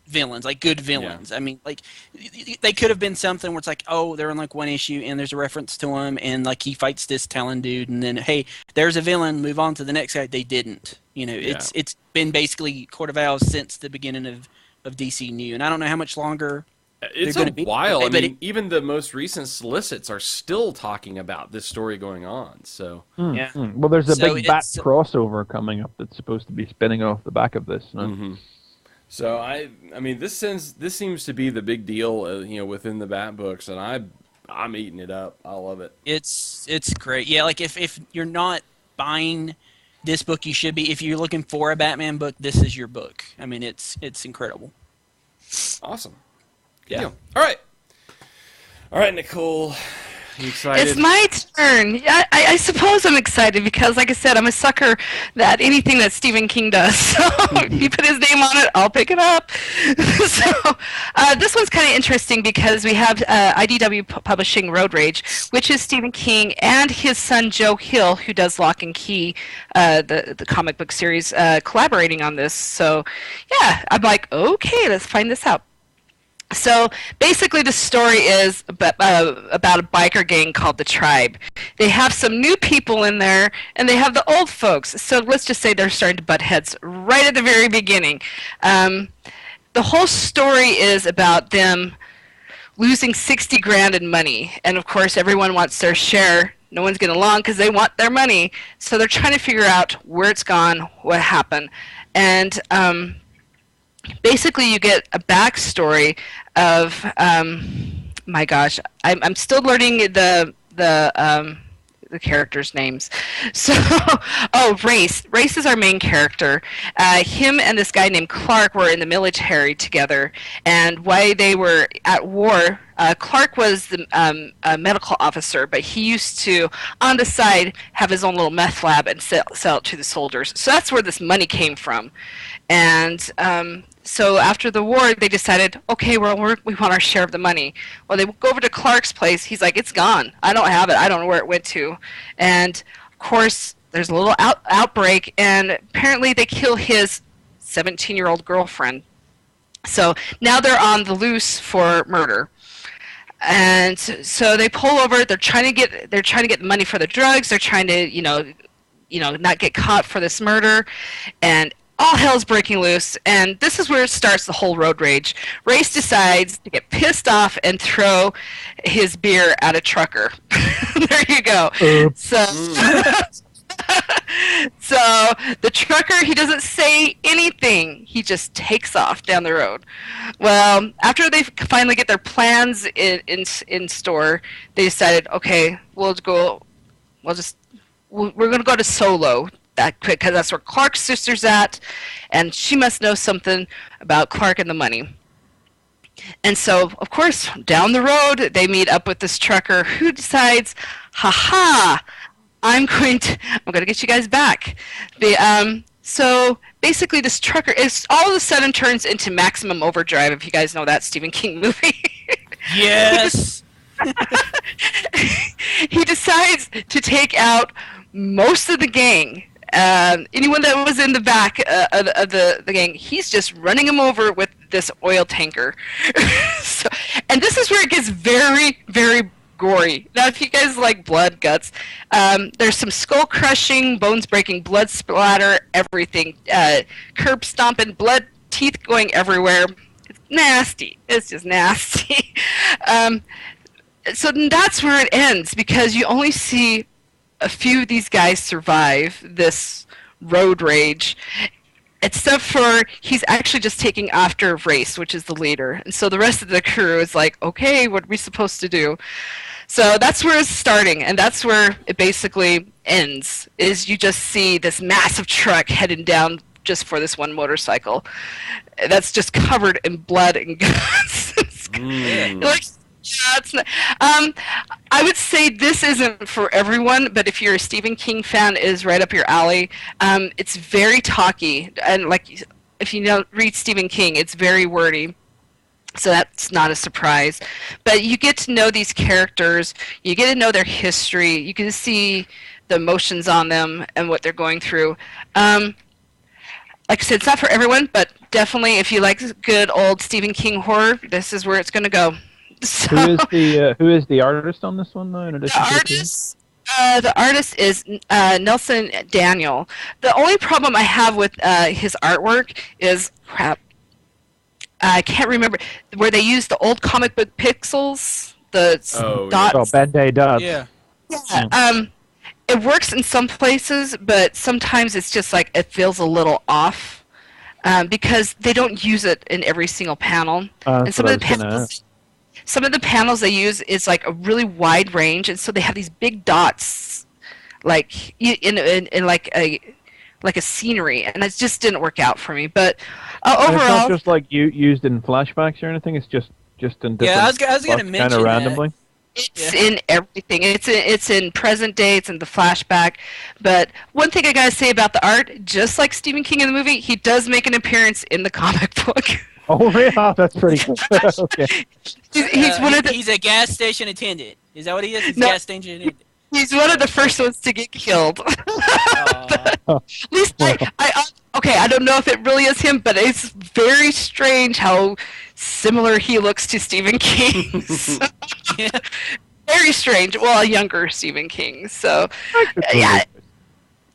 villains, like good villains. Yeah. They could have been something where it's like, oh, they're in like one issue and there's a reference to him and like he fights this Talon dude and then hey, there's a villain, move on to the next guy. They didn't. It's been basically Court of Owls since the beginning of DC New, and I don't know how much longer. It's a while. Even the most recent solicits are still talking about this story going on. So yeah. Well, there's a big Bat crossover coming up that's supposed to be spinning off the back of this. No? Mm-hmm. So this seems to be the big deal, within the Bat books, and I'm eating it up. I love it. It's great. Yeah, like if you're not buying this book, you should be. If you're looking for a Batman book, this is your book. It's incredible. Awesome. Good deal. All right, Nicole. You excited? It's my turn. I suppose I'm excited because, like I said, I'm a sucker that anything that Stephen King does. So if you put his name on it, I'll pick it up. So this one's kind of interesting because we have IDW publishing Road Rage, which is Stephen King and his son Joe Hill, who does Lock and Key, the comic book series, collaborating on this. So yeah, I'm like, okay, let's find this out. So basically the story is about a biker gang called the Tribe. They have some new people in there, and they have the old folks. So let's just say they're starting to butt heads right at the very beginning. The whole story is about them losing 60 grand in money. And of course, everyone wants their share. No one's getting along because they want their money. So they're trying to figure out where it's gone, what happened. And basically, you get a backstory of, my gosh, I'm still learning the characters' names. So, Race. Race is our main character. Him and this guy named Clark were in the military together, and while they were at war, Clark was the medical officer, but he used to, on the side, have his own little meth lab and sell it to the soldiers. So that's where this money came from. And so after the war, they decided, okay, we want our share of the money. Well, they go over to Clark's place. He's like, it's gone. I don't have it. I don't know where it went to. And, of course, there's a little outbreak, and apparently they kill his 17-year-old girlfriend. So now they're on the loose for murder. And so they pull over. They're trying to get the money for the drugs. They're trying to, not get caught for this murder. And all hell's breaking loose, and this is where it starts the whole road rage. Race decides to get pissed off and throw his beer at a trucker. There you go. So, so the trucker, he doesn't say anything. He just takes off down the road. Well, after they finally get their plans in store, they decided, okay, we're going to go to Solo that quick, because that's where Clark's sister's at, and she must know something about Clark and the money. And so, of course, down the road, they meet up with this trucker who decides, I'm going to get you guys back. So basically, this trucker is all of a sudden turns into Maximum Overdrive. If you guys know that Stephen King movie. Yes. He decides to take out most of the gang. Anyone that was in the back of the gang, he's just running them over with this oil tanker. And this is where it gets very, very gory. Now, if you guys like blood, guts, there's some skull crushing, bones breaking, blood splatter, everything. Curb stomping, blood, teeth going everywhere. It's nasty. It's just nasty. So that's where it ends, because you only see a few of these guys survive this road rage, except for he's actually just taking after Race, which is the leader. And so the rest of the crew is like, okay, what are we supposed to do? So that's where it's starting, and that's where it basically ends, is you just see this massive truck heading down just for this one motorcycle that's just covered in blood and guts. Yeah, it's not, I would say this isn't for everyone, but if you're a Stephen King fan, it is right up your alley. It's very talky, and like if you read Stephen King, it's very wordy. So that's not a surprise. But you get to know these characters, you get to know their history, you can see the emotions on them and what they're going through. Like I said, it's not for everyone, but definitely if you like good old Stephen King horror, this is where it's going to go. So, who is the artist on this one, though? In addition the artist is Nelson Daniel. The only problem I have with his artwork is I can't remember where they use the old comic book pixels, the dots. Oh, Band-Aid dots. Yeah. It works in some places, but sometimes it's just like it feels a little off because they don't use it in every single panel. And some of the panels they use is like a really wide range, and so they have these big dots, like in like a scenery, and it just didn't work out for me. But overall, it's not just like used in flashbacks or anything. It's just in different. Yeah, I was gonna mention kind of randomly. It's in everything. It's in present day. It's in the flashback. But one thing I gotta say about the art, just like Stephen King in the movie, he does make an appearance in the comic book. Oh, yeah, that's pretty cool. Okay. He's a gas station attendant. Is that what he is? He's a gas station attendant. He's one of the first ones to get killed. At least I don't know if it really is him, but it's very strange how similar he looks to Stephen King. So, yeah. Very strange. Well, a younger Stephen King. So, yeah.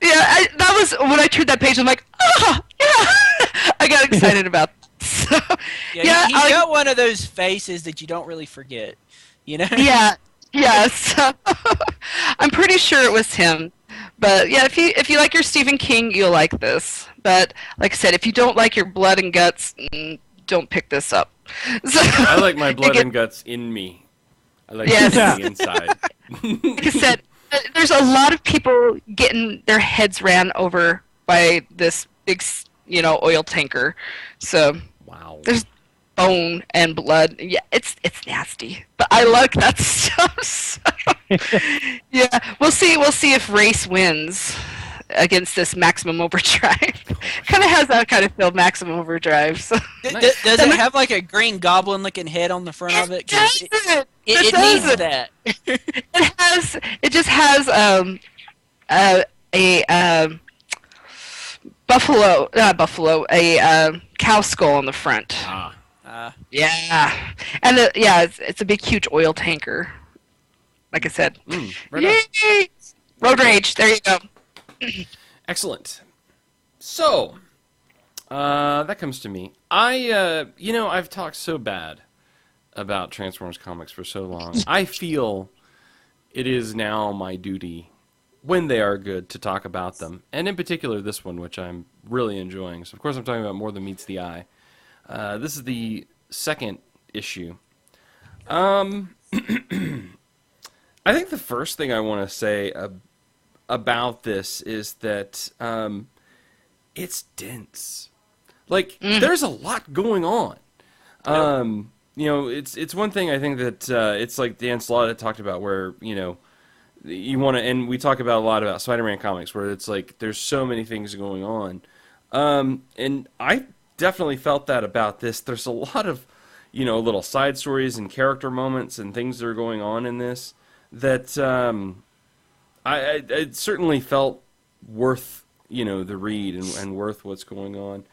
That was when I turned that page. I'm like, oh, yeah. I got excited about this. So, Yeah, he's got one of those faces that you don't really forget. You know? Yeah. Yes. I'm pretty sure it was him. But yeah, if you like your Stephen King, you'll like this. But like I said, if you don't like your blood and guts, don't pick this up. So, I like my blood and guts in me. I like it on the inside. Like I said, there's a lot of people getting their heads ran over by this big, oil tanker. So Wow. there's bone and blood. Yeah, it's nasty. But I like that stuff. So, yeah, we'll see if race wins against this Maximum Overdrive. Kind of has that kind of feel, Maximum Overdrive. So. Does it have like a green goblin-looking head on the front of it? It needs that. It just has a cow skull on the front. Yeah, and it's a big, huge oil tanker. Like I said, right Road Rage. There you go. Excellent. So, that comes to me. I've talked so bad about Transformers comics for so long. I feel it is now my duty, when they are good, to talk about them. And in particular, this one, which I'm really enjoying. So, of course, I'm talking about More Than Meets the Eye. This is the second issue. I think the first thing I want to say about this is that it's dense. Like, there's a lot going on. It's one thing I think that it's like Dan Slott had talked about, where, you want to, and we talk about a lot about Spider-Man comics, where it's like there's so many things going on. And I definitely felt that about this. There's a lot of, little side stories and character moments and things that are going on in this that I certainly felt worth, the read and worth what's going on.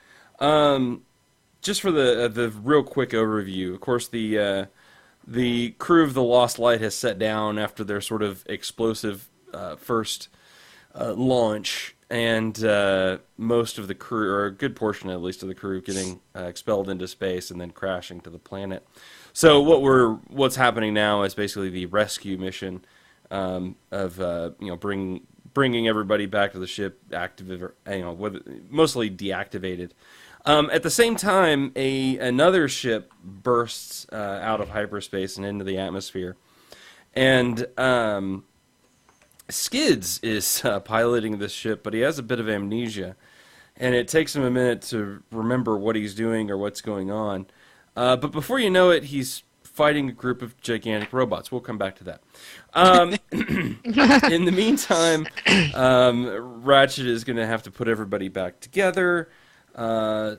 Just for the real quick overview, of course, the crew of the Lost Light has set down after their sort of explosive first launch, and most of the crew, or a good portion at least of the crew, getting expelled into space and then crashing to the planet. So what's happening now is basically the rescue mission of bringing everybody back to the ship, mostly deactivated. At the same time, another ship bursts out of hyperspace and into the atmosphere, and Skids is piloting this ship, but he has a bit of amnesia, and it takes him a minute to remember what he's doing or what's going on. But before you know it, he's fighting a group of gigantic robots. We'll come back to that. In the meantime, Ratchet is going to have to put everybody back together.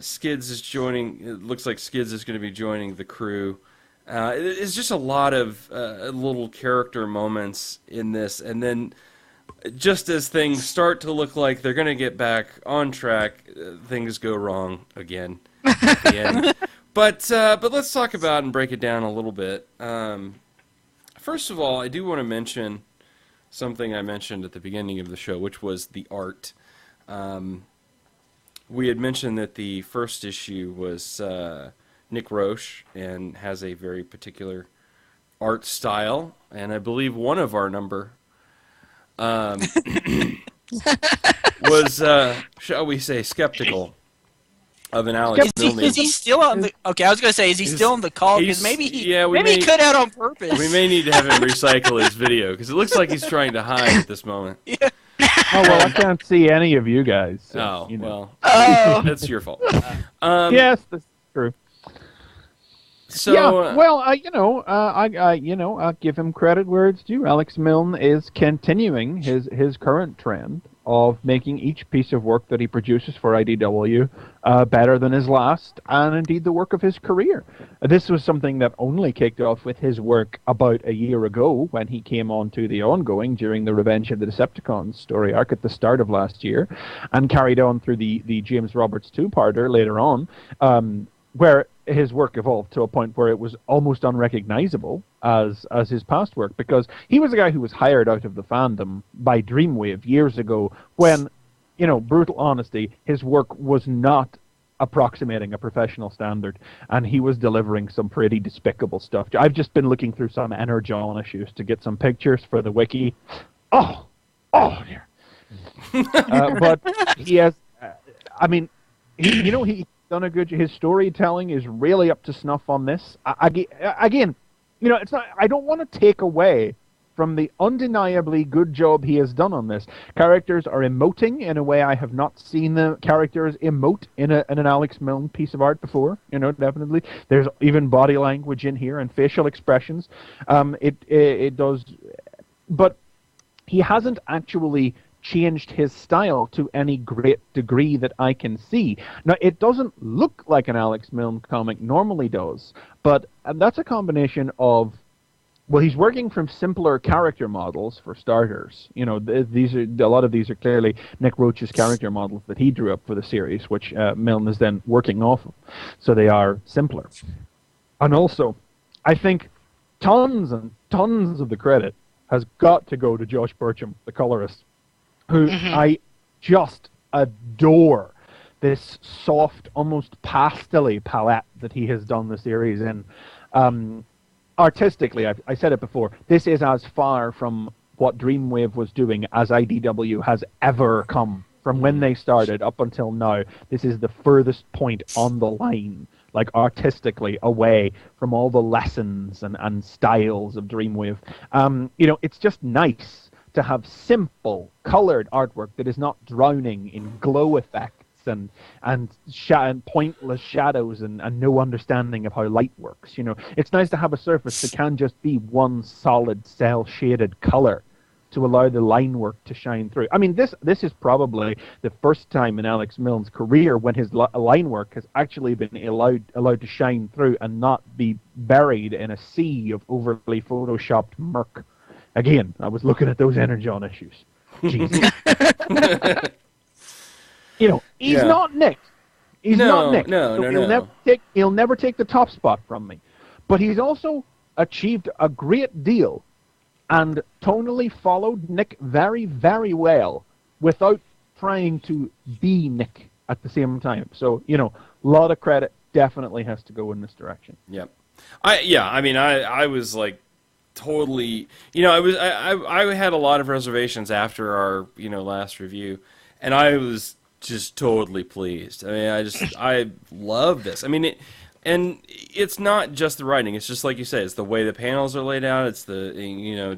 Skids is joining. It looks like Skids is going to be joining the crew. It's just a lot of little character moments in this, and then just as things start to look like they're going to get back on track, things go wrong again at the end. But let's talk about and break it down a little bit. First of all, I do want to mention something I mentioned at the beginning of the show, which was the art. We had mentioned that the first issue was Nick Roche and has a very particular art style, and I believe one of our number was, shall we say, skeptical of an Alex Milne. Is he still on the? Okay, I was going to say, is he still on the call? Because maybe he cut out on purpose. We may need to have him recycle his video because it looks like he's trying to hide at this moment. Yeah. Oh, well, I can't see any of you guys. So, well, that's your fault. Yes, that's true. So, yeah, well, I'll give him credit where it's due. Alex Milne is continuing his current trend of making each piece of work that he produces for IDW better than his last, and indeed the work of his career. This was something that only kicked off with his work about a year ago when he came on to the ongoing during the Revenge of the Decepticons story arc at the start of last year, and carried on through the James Roberts two-parter later on, where his work evolved to a point where it was almost unrecognizable as his past work, because he was a guy who was hired out of the fandom by Dreamwave years ago when, brutal honesty, his work was not approximating a professional standard, and he was delivering some pretty despicable stuff. I've just been looking through some Energon issues to get some pictures for the wiki. Oh dear. But he has, I mean, he's done a good. His storytelling is really up to snuff on this. Again, it's not. I don't want to take away from the undeniably good job he has done on this. Characters are emoting in a way I have not seen the characters emote in an Alex Milne piece of art before. Definitely. There's even body language in here and facial expressions. It does, but he hasn't actually changed his style to any great degree that I can see. Now, it doesn't look like an Alex Milne comic normally does, but that's a combination of, well, he's working from simpler character models for starters. These are a lot of these are clearly Nick Roach's character models that he drew up for the series, which Milne is then working off of. So they are simpler. And also, I think tons and tons of the credit has got to go to Josh Burcham, the colorist, who I just adore. This soft, almost pastel-y palette that he has done the series in. Artistically, I said it before, this is as far from what Dreamwave was doing as IDW has ever come. From when they started up until now, this is the furthest point on the line, like artistically, away from all the lessons and styles of Dreamwave. It's just nice to have simple, colored artwork that is not drowning in glow effects and pointless shadows and no understanding of how light works. It's nice to have a surface that can just be one solid cell-shaded color to allow the line work to shine through. I mean, this is probably the first time in Alex Milne's career when his line work has actually been allowed to shine through and not be buried in a sea of overly photoshopped murk. Again, I was looking at those Energon issues. Jesus. He's not Nick. He's not Nick. He'll never take the top spot from me. But he's also achieved a great deal and tonally followed Nick very, very well without trying to be Nick at the same time. So, a lot of credit definitely has to go in this direction. Yep. I was like totally, I had a lot of reservations after our, last review, and I was just totally pleased. I mean, I love this. I mean, and it's not just the writing. It's just like you said. It's the way the panels are laid out. It's the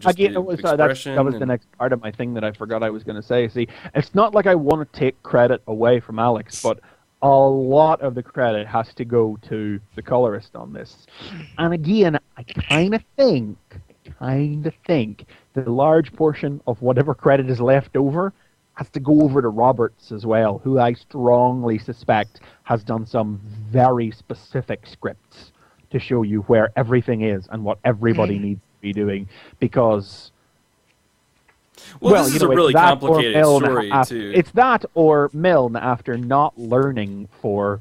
just the expression. That was the next part of my thing that I forgot I was going to say. See, it's not like I want to take credit away from Alex, but a lot of the credit has to go to the colorist on this. And again, I kind of think the large portion of whatever credit is left over has to go over to Roberts as well, who I strongly suspect has done some very specific scripts to show you where everything is and what everybody needs to be doing. Because, this is a really complicated story, too. It's that or Milne, after not learning for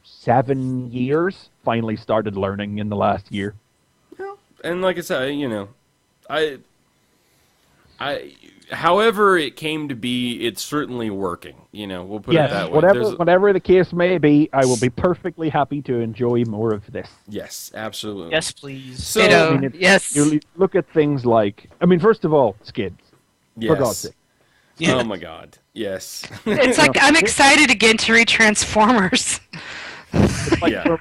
7 years, finally started learning in the last year. And like I said, however it came to be, it's certainly working. We'll put it that way. Whatever the case may be, I will be perfectly happy to enjoy more of this. Yes, absolutely. Yes, please. So, yes. You look at things like, first of all, Skids. Yes. For God's sake. Yeah. Oh my God. Yes. It's like I'm excited again to read Transformers.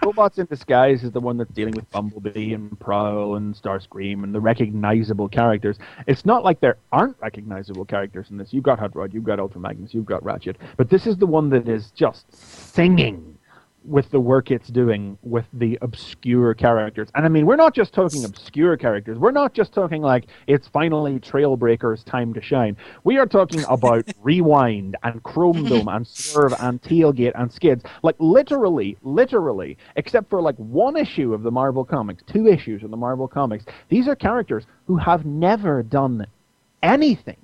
Robots in Disguise is the one that's dealing with Bumblebee and Prowl and Starscream and the recognizable characters. It's not like there aren't recognizable characters in this. You've got Hot Rod, you've got Ultra Magnus, you've got Ratchet. But this is the one that is just singing with the work it's doing with the obscure characters. And we're not just talking obscure characters. We're not just talking like it's finally Trailbreaker's time to shine. We are talking about Rewind and Chrome Dome and Swerve and Tailgate and Skids. Like literally, except for like one issue of the Marvel Comics, 2 issues of the Marvel Comics, these are characters who have never done anything.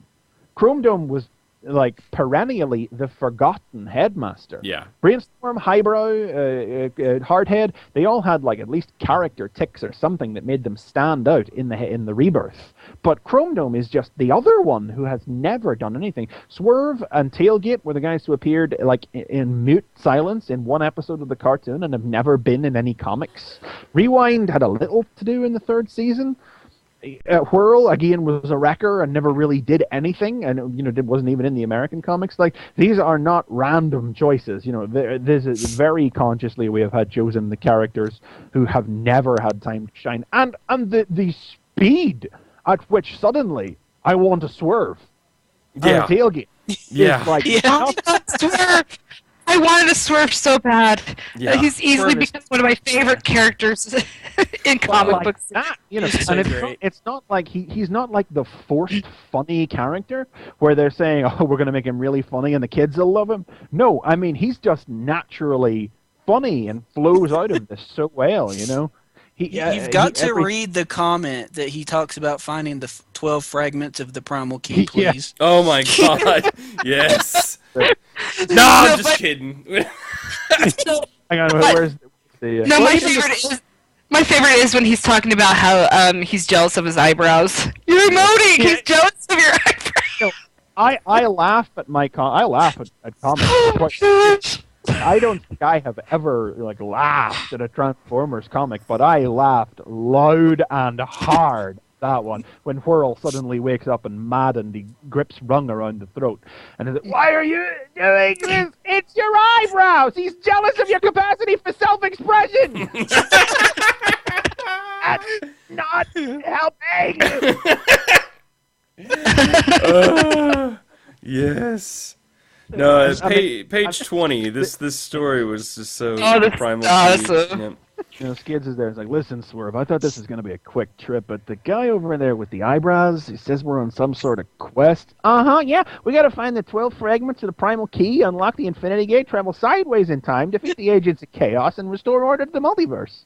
Chrome Dome was like perennially the forgotten headmaster. Yeah. Brainstorm, Highbrow, Hardhead, they all had like at least character tics or something that made them stand out in the rebirth. But Chrome Dome is just the other one who has never done anything. Swerve and Tailgate were the guys who appeared like in mute silence in one episode of the cartoon and have never been in any comics. Rewind had a little to do in the third season. Whirl again was a wrecker and never really did anything, and wasn't even in the American comics. Like, these are not random choices. This is very consciously we have had chosen the characters who have never had time to shine, and the speed at which suddenly I want to Swerve. Yeah. Tailgate. Yeah. Like, Swerve. I wanted to Swerve so bad. Yeah. He's easily become one of my favorite characters in comic like books. that, He's so and great. it's not like he's not like the forced funny character where they're saying, oh, we're going to make him really funny and the kids will love him. No, I mean, he's just naturally funny and flows out of this so well, You've got to read the comment that he talks about finding the 12 fragments of the Primal Key, Yeah. please. Oh my god. Yes. No, I'm just kidding. Hang on, where's the... No, my favorite is when he's talking about how he's jealous of his eyebrows. You're emoting. He's jealous of your eyebrows. I laugh at I laugh at comics. Gosh. I don't think I have ever laughed at a Transformers comic, but I laughed loud and hard at that one when Whirl suddenly wakes up and mad and he grips Rung around the throat and is like, why are you doing this? It's your eyebrows. He's jealous of your capacity for self-expression. That's not helping. Yes. No, page 20. This story was just so primal. Awesome. Yeah. Skids is there. It's like, listen, Swerve, I thought this was going to be a quick trip, but the guy over there with the eyebrows, he says we're on some sort of quest. Yeah, we got to find the 12 fragments of the Primal Key, unlock the Infinity Gate, travel sideways in time, defeat the agents of Chaos, and restore order to the multiverse.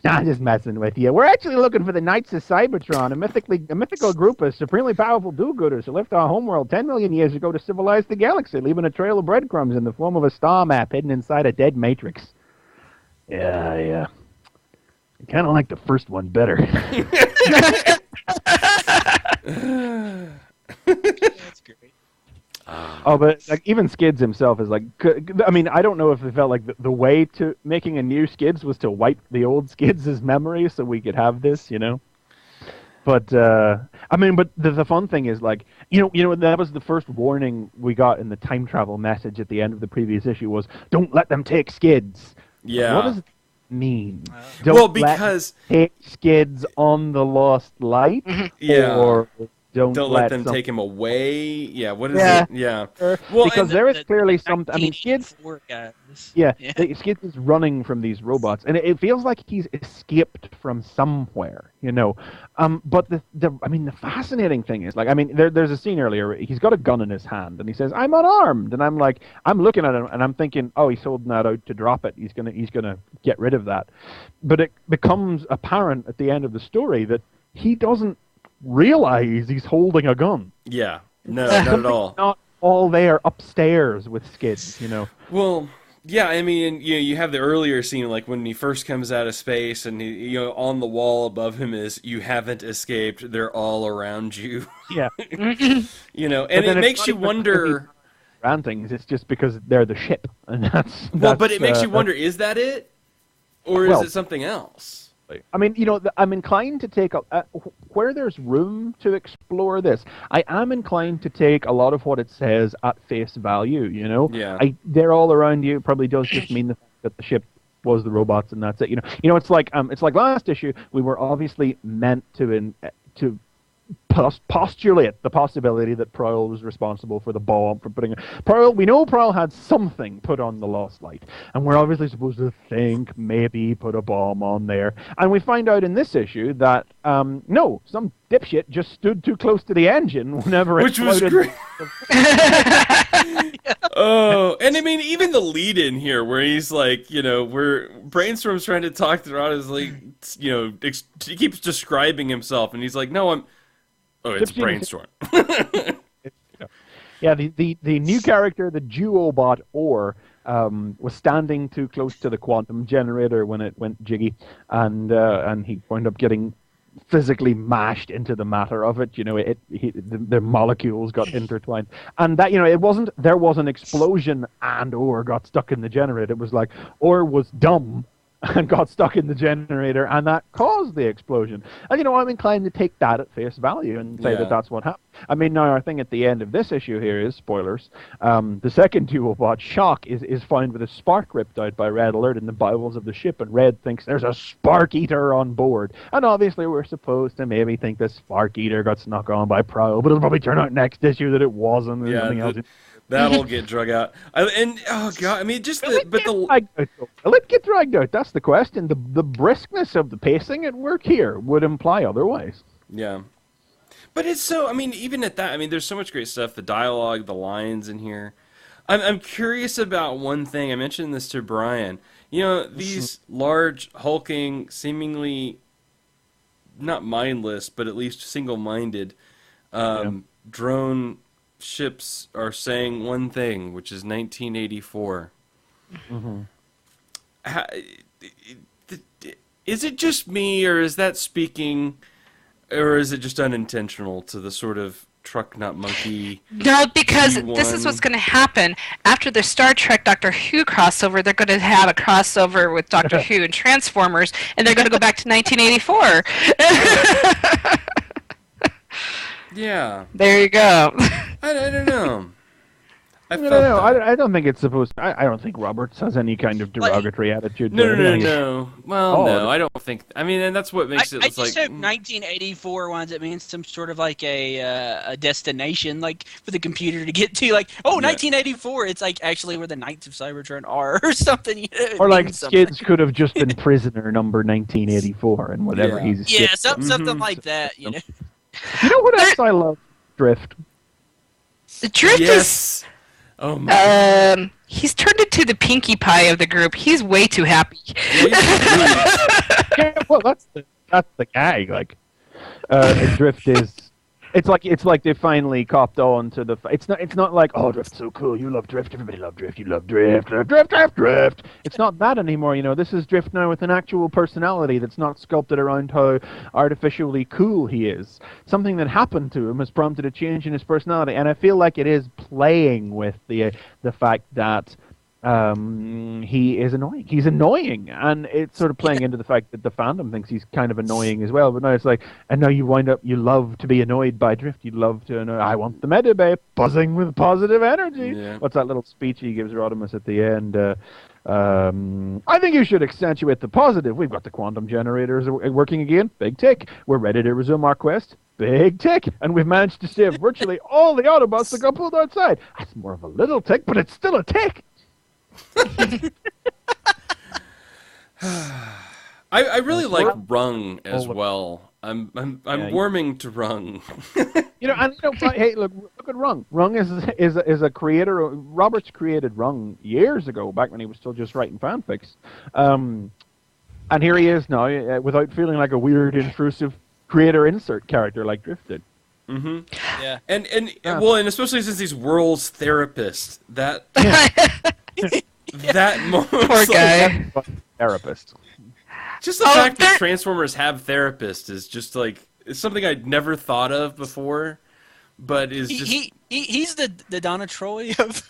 I'm just messing with you. We're actually looking for the Knights of Cybertron, a mythical group of supremely powerful do-gooders who left our homeworld 10 million years ago to civilize the galaxy, leaving a trail of breadcrumbs in the form of a star map hidden inside a dead matrix. Yeah. I kind of like the first one better. That's great. Oh, but even Skids himself is like, I mean, I don't know if it felt like the way to making a new Skids was to wipe the old Skids' memory so we could have this, But I mean, but the fun thing is that was the first warning we got in the time travel message at the end of the previous issue was, don't let them take Skids. Yeah. What does it mean? Well, Let because them take Skids on the Lost Light, yeah. or don't let them take him away. Yeah, what is Yeah. it? Yeah. Well, because there is clearly some. I mean, Skids. 1984 guys. Yeah. Skids is running from these robots, and it feels like he's escaped from somewhere, But the fascinating thing is, there's a scene earlier. He's got a gun in his hand, and he says, "I'm unarmed," and I'm looking at him, and I'm thinking, oh, he's holding that out to drop it. He's gonna get rid of that. But it becomes apparent at the end of the story that he doesn't realize he's holding a gun. Yeah. No, not at all. Not all there upstairs with Skids, Well, yeah, I mean, you have the earlier scene, like when he first comes out of space, and on the wall above him is, "You haven't escaped. They're all around you." Yeah. And it makes you wonder. Around things, it's just because they're the ship, and that's but it makes you wonder: is that it, or is it something else? I mean, I'm inclined to take where there's room to explore this. I am inclined to take a lot of what it says at face value. Yeah. They're all around you. Probably does just mean the fact that the ship was the robots, and that's it. It's like last issue. We were obviously meant to postulate the possibility that Prowl was responsible for the bomb, for putting Prowl. We know Prowl had something put on the Lost Light, and we're obviously supposed to think maybe put a bomb on there. And we find out in this issue that no, some dipshit just stood too close to the engine whenever it exploded. Was great. Oh, and I mean, even the lead in here, where he's like, where Brainstorm's trying to talk to Rod, is like, he keeps describing himself, and he's like, no, oh, it's Brainstorm. Yeah, the new character, the duobot Or, was standing too close to the quantum generator when it went jiggy, and he wound up getting physically mashed into the matter of it. The molecules got intertwined, and that there was an explosion and Or got stuck in the generator. It was like Or was dumb and got stuck in the generator, and that caused the explosion. And I'm inclined to take that at face value and say that that's what happened. I mean, now our thing at the end of this issue here is spoilers. The second duobot, Shock, is found with a spark ripped out by Red Alert in the bowels of the ship, and Red thinks there's a spark eater on board. And obviously we're supposed to maybe think the spark eater got snuck on by Prowl, but it'll probably turn out next issue that it wasn't. There's something else. That'll get drug out. Oh god, I mean, Will it get dragged out? That's the question. The briskness of the pacing at work here would imply otherwise. Yeah. But it's so, I mean, even at that, I mean, there's so much great stuff, the dialogue, the lines in here. I'm curious about one thing. I mentioned this to Brian. These large, hulking, seemingly not mindless, but at least single-minded drone ships are saying one thing, which is 1984. Mm-hmm. Is it just me, or is that speaking, or is it just unintentional to the sort of truck nut monkey? No, because G1? This is what's going to happen. After the Star Trek Doctor Who crossover, they're going to have a crossover with Doctor Who and Transformers, and they're going to go back to 1984. Yeah. There you go. I don't know. I don't think it's supposed to. I don't think Roberts has any kind of derogatory attitude. No. Well, no, I don't think. I mean, and that's what makes it. I just hope 1984 winds up being some sort of like a destination, like for the computer to get to. Like, 1984. It's like actually where the Knights of Cybertron are, or something. Or like Skids could have just been prisoner number 1984 and whatever he's. Yeah, something like that. You know what else I love? Drift. The Drift is. Oh my. He's turned into the Pinkie Pie of the group. He's way too happy. Yeah, well, that's the gag. Like, Drift is. It's like they finally copped on to the. It's not like, oh, Drift's so cool. You love Drift. Everybody love Drift. You love Drift. Drift. It's not that anymore. This is Drift now with an actual personality that's not sculpted around how artificially cool he is. Something that happened to him has prompted a change in his personality, and I feel like it is playing with the fact that. He is annoying. He's annoying, and it's sort of playing into the fact that the fandom thinks he's kind of annoying as well. But now it's like, and now you love to be annoyed by Drift. You love to annoy. I want the meta bay buzzing with positive energy. Yeah. What's that little speech he gives Rodimus at the end? I think you should accentuate the positive. We've got the quantum generators working again. Big tick. We're ready to resume our quest. Big tick. And we've managed to save virtually all the Autobots that got pulled outside. That's more of a little tick, but it's still a tick. I really like Rung as well. I'm warming to Rung. Hey, look at Rung. Rung is a creator. Roberts created Rung years ago, back when he was still just writing fanfics. And here he is now, without feeling like a weird, intrusive creator insert character like Drift did. Mm-hmm. Yeah. And especially since he's Whirl's therapist, that. That moment. Poor guy. Therapist. Just the fact that Transformers have therapists is just like, it's something I'd never thought of before, but is just. He's the Donna Troy of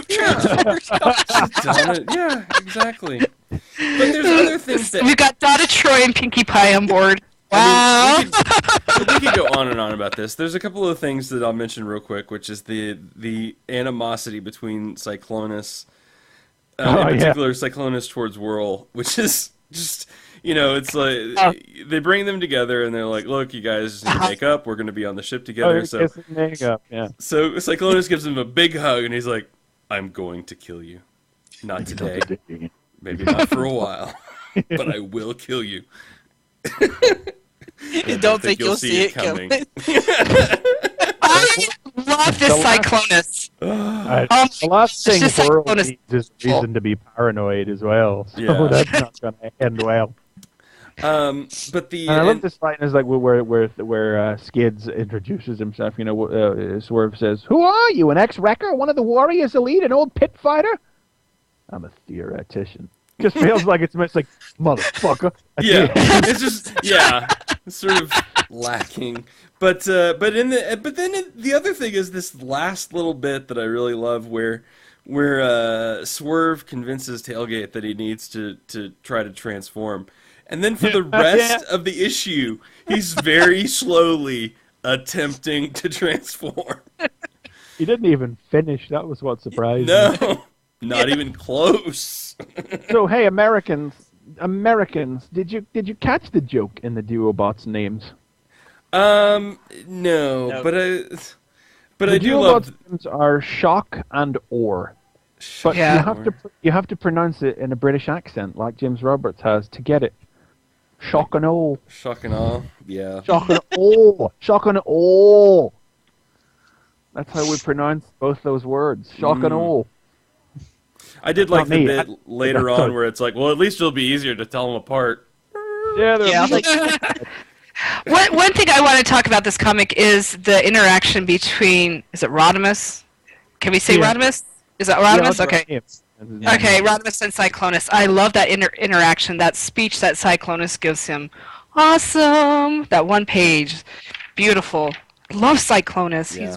Transformers. Yeah, exactly. But there's other things that. We've got Donna Troy and Pinkie Pie on board. Wow. We could go on and on about this. There's a couple of things that I'll mention real quick, which is the animosity between Cyclonus. In particular, Cyclonus towards Whirl, which is just, it's like, they bring them together and they're like, look, you guys need to make up, we're going to be on the ship together. So Cyclonus gives him a big hug and he's like, I'm going to kill you. Not today. Maybe not for a while. But I will kill you. You don't think you'll see it coming. I love this Cyclonus. The last thing Whirl needs is reason to be paranoid as well. So that's not going to end well. But the And I love this line is like where Skids introduces himself. You know, Swerve says, "Who are you? An ex-wrecker? One of the Warriors Elite? An old pit fighter?" "I'm a theoretician." Just feels like it's like motherfucker. Yeah, it's just it's sort of lacking. But then the other thing is this last little bit that I really love where Swerve convinces Tailgate that he needs to try to transform. And then for the rest of the issue, he's very slowly attempting to transform. He didn't even finish. That was what surprised me. No, not even close. So, hey, Americans, did you catch the joke in the Duobots' names? No, but I do love. The Duobots' names are Shock and Or. But you have to pronounce it in a British accent, like James Roberts has, to get it. Shock and all. Shock and all, yeah. Shock and all. Shock and all. That's how we pronounce both those words. Shock and all. I did like the bit later on where it's like, well, at least it'll be easier to tell them apart. Yeah. One thing I want to talk about this comic is the interaction between, is it Rodimus? Can we say Rodimus? Is that Rodimus? Okay. Okay, Rodimus and Cyclonus. I love that interaction, that speech that Cyclonus gives him. Awesome! That one page. Beautiful. Love Cyclonus. Yeah.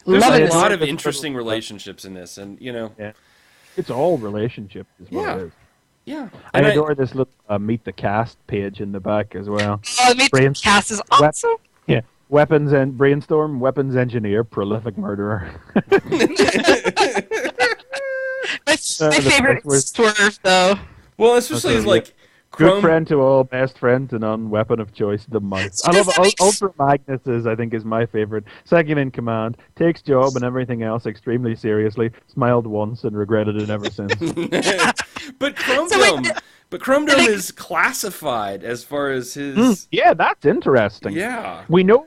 There's a lot of interesting relationships in this, and, you know. Yeah. It's all relationships is what it is. Yeah. I adore this little Meet the Cast page in the back as well. Oh, Meet the Cast is awesome. Yeah. Weapons and Brainstorm, weapons engineer, prolific murderer. My favorite is Swerve, though. Well, especially like good friend to all, best friend to none, weapon of choice, the mouse. I love Ultra Magnus I think is my favorite. Second in command, takes job and everything else extremely seriously. Smiled once and regretted it ever since. But Chrome Dome is classified as far as his. Yeah, that's interesting. Yeah, we know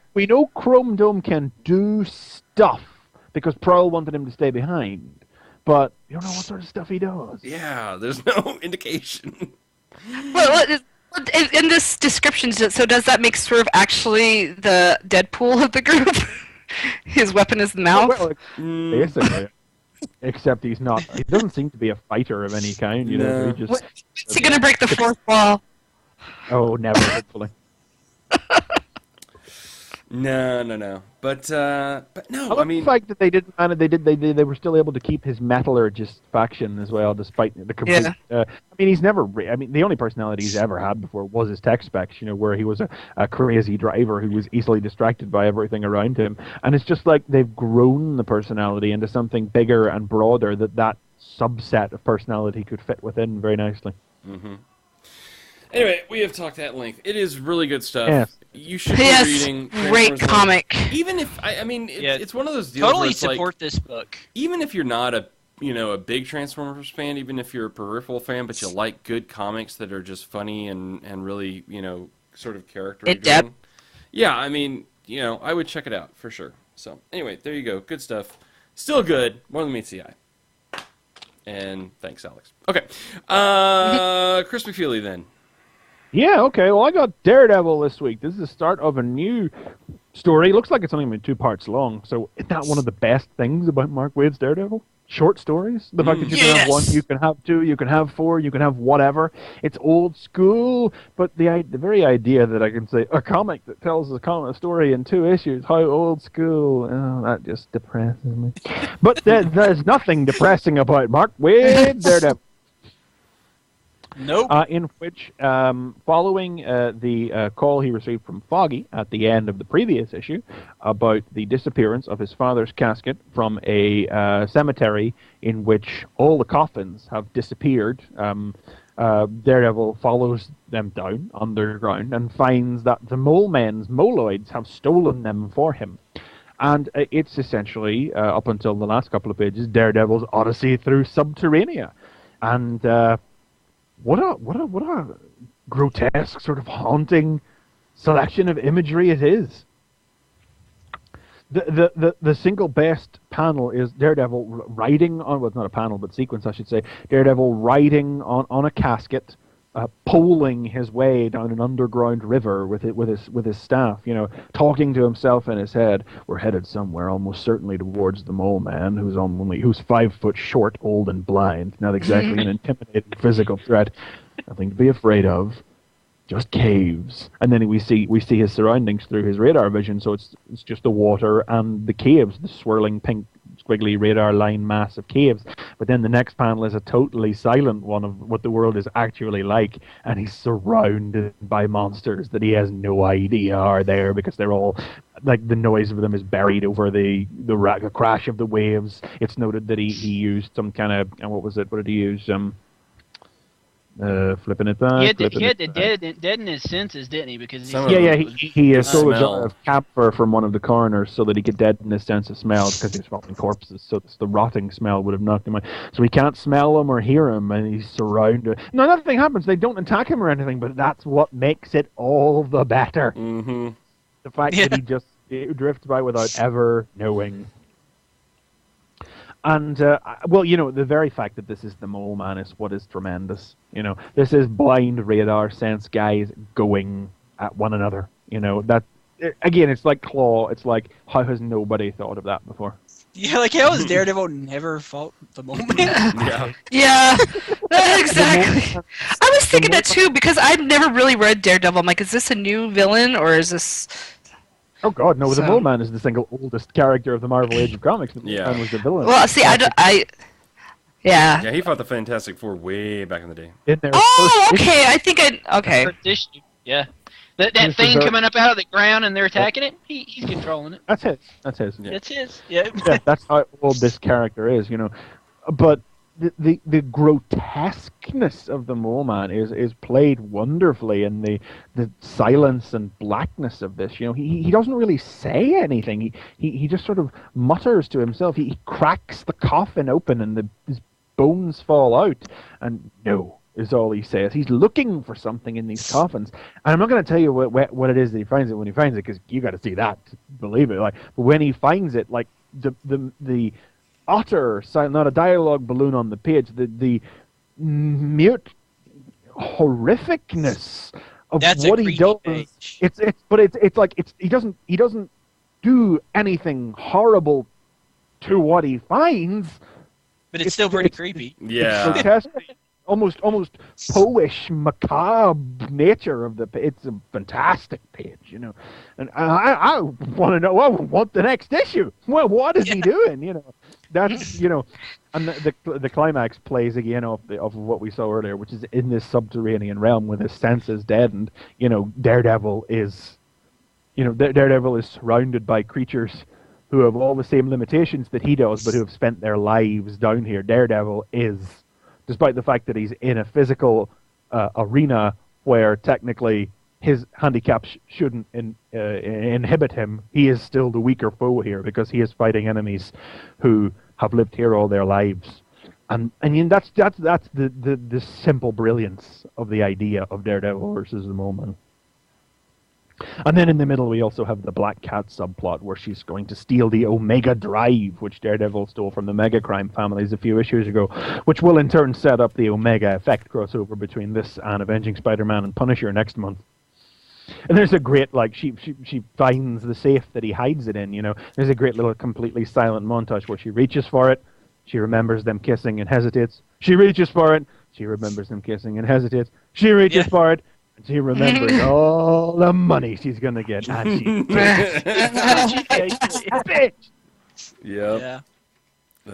Chrome Dome can do stuff because Prowl wanted him to stay behind. But you don't know what sort of stuff he does. Yeah, there's no indication. Well, in this description, so does that make Swerve actually the Deadpool of the group? His weapon is the mouth? Well, basically. Except he's not. He doesn't seem to be a fighter of any kind. You know, is he going to break the fourth wall? Oh, never, hopefully. No. But no, I mean, the fact that they didn't. They were still able to keep his metallurgist faction as well, despite the complete. I mean, he's never. I mean, the only personality he's ever had before was his tech specs. You know, where he was a crazy driver who was easily distracted by everything around him, and it's just like they've grown the personality into something bigger and broader that subset of personality could fit within very nicely. Mm-hmm. Anyway, we have talked at length. It is really good stuff. Yeah. You should be reading. Great comic. Even if it's one of those deals. Totally where it's support like, this book. Even if you're not a big Transformers fan, even if you're a peripheral fan, but you like good comics that are just funny and really sort of character driven. Yeah, I mean I would check it out for sure. So anyway, there you go. Good stuff. Still good. More than meets the eye. And thanks, Alex. Okay, Chris McFeely then. Yeah, okay. Well, I got Daredevil this week. This is the start of a new story. It looks like it's only been 2 parts long. So isn't that one of the best things about Mark Waid's Daredevil? Short stories. The fact that you can have 1, you can have 2, you can have 4, you can have whatever. It's old school, but the very idea that I can say a comic that tells a story in 2 issues, how old school? Oh, that just depresses me. But there's nothing depressing about Mark Waid's Daredevil. Nope. In which, following the call he received from Foggy at the end of the previous issue about the disappearance of his father's casket from a cemetery in which all the coffins have disappeared, Daredevil follows them down underground and finds that the Mole Men's Moloids have stolen them for him. And it's essentially, up until the last couple of pages, Daredevil's odyssey through Subterranea. And what a grotesque, sort of haunting selection of imagery it is. The single best panel is Daredevil riding on, well, it's not a panel, but sequence, I should say. Daredevil riding on a casket poling his way down an underground river with his staff, talking to himself in his head. We're headed somewhere, almost certainly towards the Mole Man, who's 5 foot short, old, and blind. Not exactly an intimidating physical threat. Nothing to be afraid of. Just caves. And then we see his surroundings through his radar vision. So it's just the water and the caves, the swirling pink squiggly radar line mass of caves. But then the next panel is a totally silent one of what the world is actually like, and he's surrounded by monsters that he has no idea are there, because they're all like, the noise of them is buried over the crash of the waves. It's noted that he used some kind of, what was it? What did he use? Flipping it back. He had to deaden his senses, didn't he? Because he stole a jar of camphor from one of the corners so that he could deaden his sense of smell, because he was smelling corpses. So the rotting smell would have knocked him out. So he can't smell them or hear them, and he's surrounded. No, nothing happens. They don't attack him or anything, but that's what makes it all the better. Mm-hmm. The fact that he drifts by without ever knowing. And, the very fact that this is the Mole Man is what is tremendous. This is blind radar sense guys going at one another. That, again, it's like Claw. It's like, how has nobody thought of that before? Yeah, like, how has Daredevil never fought the Mole Man? Yeah, exactly. I was thinking that too, because I've never really read Daredevil. I'm like, is this a new villain, or is this... Oh God, no! The Mole Man is the single oldest character of the Marvel Age of Comics. The Mole Man was the villain. Well, see, yeah. Yeah, he fought the Fantastic Four way back in the day. Okay. I think okay. Yeah. That thing coming up out of the ground and they're attacking it, he's controlling it. That's his. Yeah. It's his. Yeah. Yeah, that's how old this character is, But the grotesqueness of the Mole Man is played wonderfully in the silence and blackness of this. He doesn't really say anything. He just sort of mutters to himself. He cracks the coffin open and his bones fall out. And no, is all he says. He's looking for something in these coffins. And I'm not going to tell you what it is that he finds it when he finds it, because you got to see that to believe it. But when he finds it, like the utter silence, not a dialogue balloon on the page, the mute horrificness of what he does. He doesn't do anything horrible to what he finds, but it's still pretty creepy. Yeah, it's grotesque, almost poish, macabre nature of the. It's a fantastic page, And I want to know. I want the next issue. Well, what is he doing? That's and the climax plays again of what we saw earlier, which is in this subterranean realm with his senses deadened. Daredevil is surrounded by creatures who have all the same limitations that he does, but who have spent their lives down here. Daredevil is, despite the fact that he's in a physical arena where technically his handicaps shouldn't inhibit him, he is still the weaker foe here, because he is fighting enemies who have lived here all their lives. And that's the simple brilliance of the idea of Daredevil versus the Mole Man. And then in the middle we also have the Black Cat subplot, where she's going to steal the Omega Drive, which Daredevil stole from the Mega Crime families a few issues ago, which will in turn set up the Omega Effect crossover between this and Avenging Spider-Man and Punisher next month. And there's a great, she finds the safe that he hides it in, There's a great little completely silent montage where she reaches for it, she remembers them kissing and hesitates. She reaches for it, she remembers them kissing and hesitates. She reaches for it, and she remembers all the money she's going to get. And she bitch. Yep. Yeah.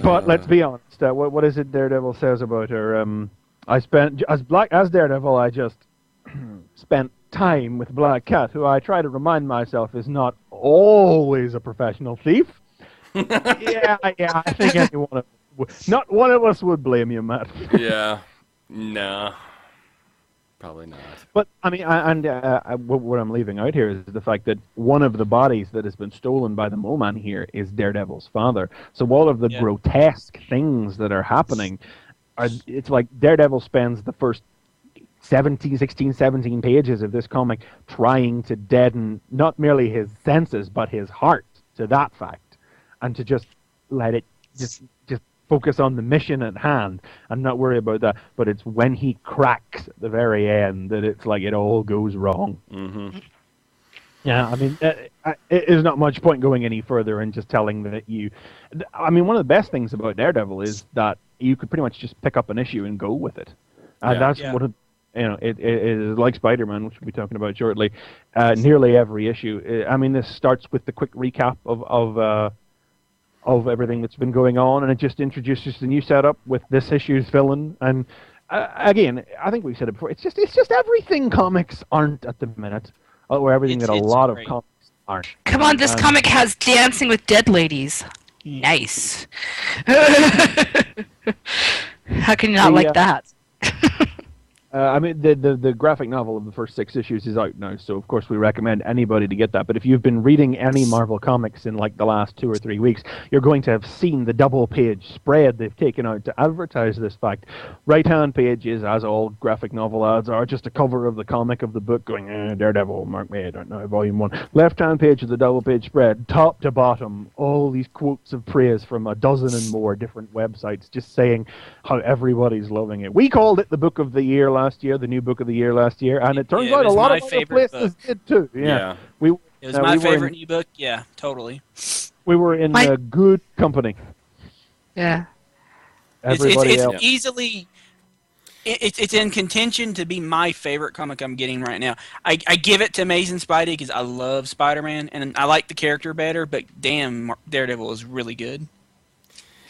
But let's be honest. What is it Daredevil says about her? As Daredevil, I just spent time with Black Cat, who I try to remind myself is not always a professional thief. Yeah, I think not one of us would blame you, Matt. Yeah, no, probably not. But I mean, what I'm leaving out here is the fact that one of the bodies that has been stolen by the Mole Man here is Daredevil's father. So all of the grotesque things that are happening, it's like Daredevil spends the first 16, 17 pages of this comic trying to deaden not merely his senses, but his heart to that fact, and to just let it just focus on the mission at hand and not worry about that. But it's when he cracks at the very end that it's like it all goes wrong. Mm-hmm. Yeah, I mean, there's not much point going any further and just telling that you... I mean, one of the best things about Daredevil is that you could pretty much just pick up an issue and go with it. That's what it is like Spider-Man, which we'll be talking about shortly. Nearly every issue. I mean, this starts with the quick recap of everything that's been going on, and it just introduces the new setup with this issue's villain. And again, I think we've said it before. It's just everything comics aren't at the minute. Or everything that a lot of comics aren't. Come on, this comic has dancing with dead ladies. Nice. How can you not like that? I mean, the graphic novel of the first 6 issues is out now, so of course we recommend anybody to get that. But if you've been reading any Marvel comics in like the last 2 or 3 weeks, you're going to have seen the double-page spread they've taken out to advertise this fact. Right-hand page is, as all graphic novel ads are, just a cover of the comic of the book going, Daredevil, mark me, I don't know, volume 1. Left-hand page is the double-page spread, top to bottom, all these quotes of praise from a dozen and more different websites just saying how everybody's loving it. We called it the book of the year last year, the new book of the year last year, and it turns out a lot of other places did too. Yeah. It was my favorite new book. Yeah, totally. We were in good company. Yeah. Everybody it's else. easily... It's in contention to be my favorite comic I'm getting right now. I give it to Amazing Spidey because I love Spider-Man, and I like the character better, but damn, Daredevil is really good.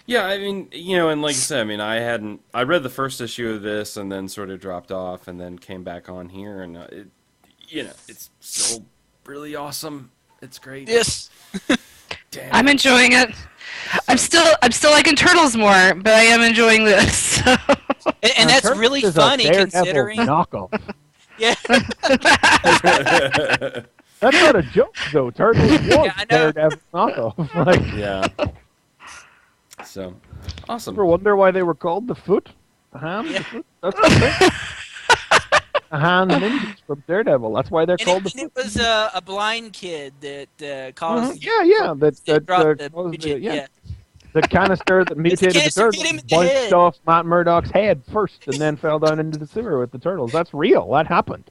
Yeah, I mean, and like you said, I mean, I read the first issue of this and then sort of dropped off and then came back on here, and it's still really awesome. It's great. Yes. Damn. I'm enjoying it. I'm still liking Turtles more, but I am enjoying this. So. And that's really funny considering knockoff. Yeah. That's not a joke though. Turtles was Daredevil knockoff. Like, yeah. So, awesome. Ever wonder why they were called the Foot? The Hand? Yeah. The Foot? That's the thing. The Hand ninjas from Daredevil. That's why they're called the Foot. It was a blind kid that caused... Mm-hmm. The canister that mutated the turtle bounced off Matt Murdock's head first and then fell down into the sewer with the turtles. That's real. That happened.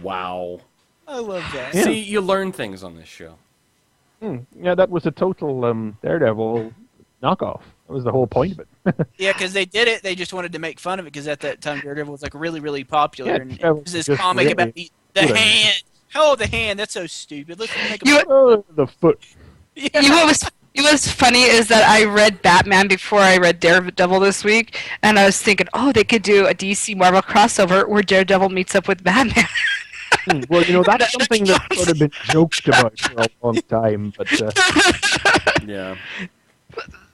Wow. I love that. Yeah. See, you learn things on this show. Yeah, that was a total Daredevil knockoff. That was the whole point of it. Yeah, because they did it. They just wanted to make fun of it because at that time Daredevil was like really, really popular. Yeah, and it was this comic about the hand. Oh, the hand. That's so stupid. Let's make the foot. Yeah. You know what's funny is that I read Batman before I read Daredevil this week, and I was thinking, they could do a DC Marvel crossover where Daredevil meets up with Batman. Well, that's something that's sort of been joked about for a long time, but yeah.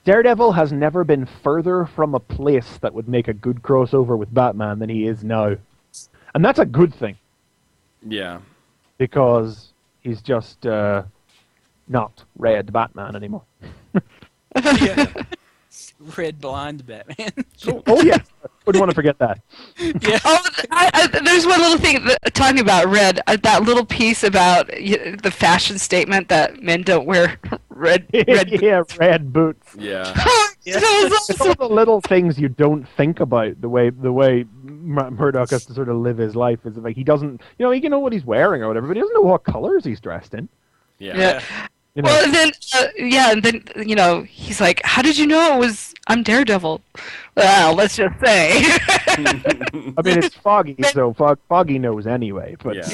Daredevil has never been further from a place that would make a good crossover with Batman than he is now. And that's a good thing. Yeah. Because he's just not Red Batman anymore. Yeah. Red blind Batman. Oh, yes. Wouldn't want to forget that. Yeah. There's one little thing talking about Red. That little piece about the fashion statement that men don't wear red boots. Red boots. Yeah. It's all the little things you don't think about. The way Murdock has to sort of live his life is like he doesn't. He can know what he's wearing or whatever, but he doesn't know what colors he's dressed in. Yeah. Well, and then he's like, "How did you know I'm Daredevil?" Well, let's just say. I mean, it's Foggy, so Foggy knows anyway. But